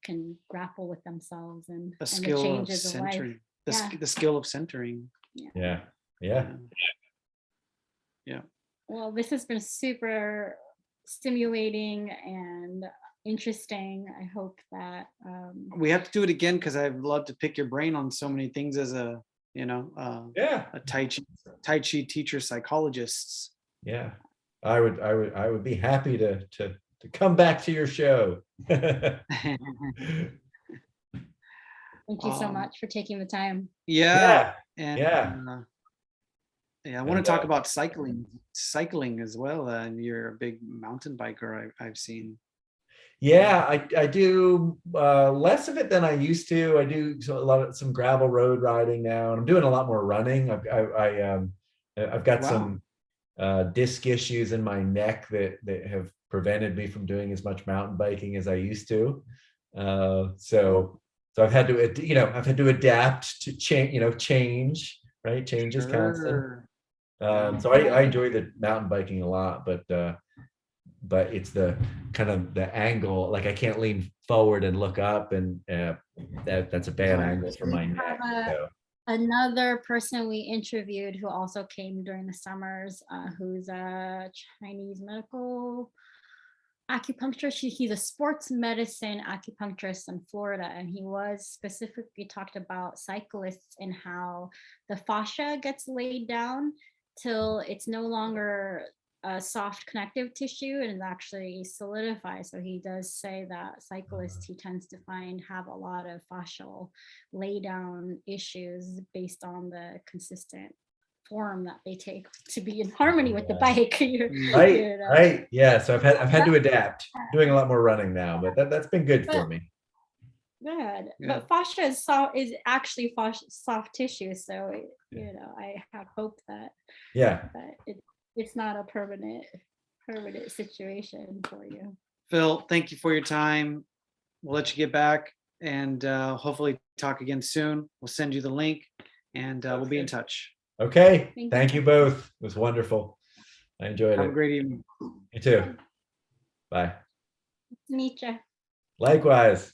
Speaker 3: can grapple with themselves and the changes of life.
Speaker 1: The skill of centering.
Speaker 4: Yeah.
Speaker 3: Well, this has been super stimulating and interesting. I hope that
Speaker 1: we have to do it again, because I'd love to pick your brain on so many things as a a Tai Chi teacher, psychologists.
Speaker 4: I would be happy to come back to your show.
Speaker 3: Thank you so much for taking the time.
Speaker 1: I want to talk about cycling as well. And you're a big mountain biker, I've seen.
Speaker 4: I do less of it than I used to. I do some gravel road riding now, and I'm doing a lot more running. I've got some disc issues in my neck that have prevented me from doing as much mountain biking as I used to. So I've had to adapt to change, right? Change is constant. So I enjoy the mountain biking a lot, but it's the kind of the angle, like I can't lean forward and look up, and that's a bad angle for my neck.
Speaker 3: Another person we interviewed who also came during the summers, who's a Chinese medical acupuncturist. He's a sports medicine acupuncturist in Florida, and he was specifically talked about cyclists and how the fascia gets laid down till it's no longer a soft connective tissue and it actually solidifies. So he does say that cyclists he tends to find have a lot of fascial lay down issues based on the consistent form that they take to be in harmony with the bike.
Speaker 4: Right. So I've had to adapt. Doing a lot more running now, but that's been good for me.
Speaker 3: Good. But fascia is actually soft tissue, so I have hope that it's not a permanent situation for you.
Speaker 1: Phil, thank you for your time. We'll let you get back, and hopefully talk again soon. We'll send you the link, and we'll be in touch.
Speaker 4: Okay. Thank you both. It was wonderful. I enjoyed it.
Speaker 1: Have a great evening.
Speaker 4: You too. Bye.
Speaker 3: Nice to meet you.
Speaker 4: Likewise.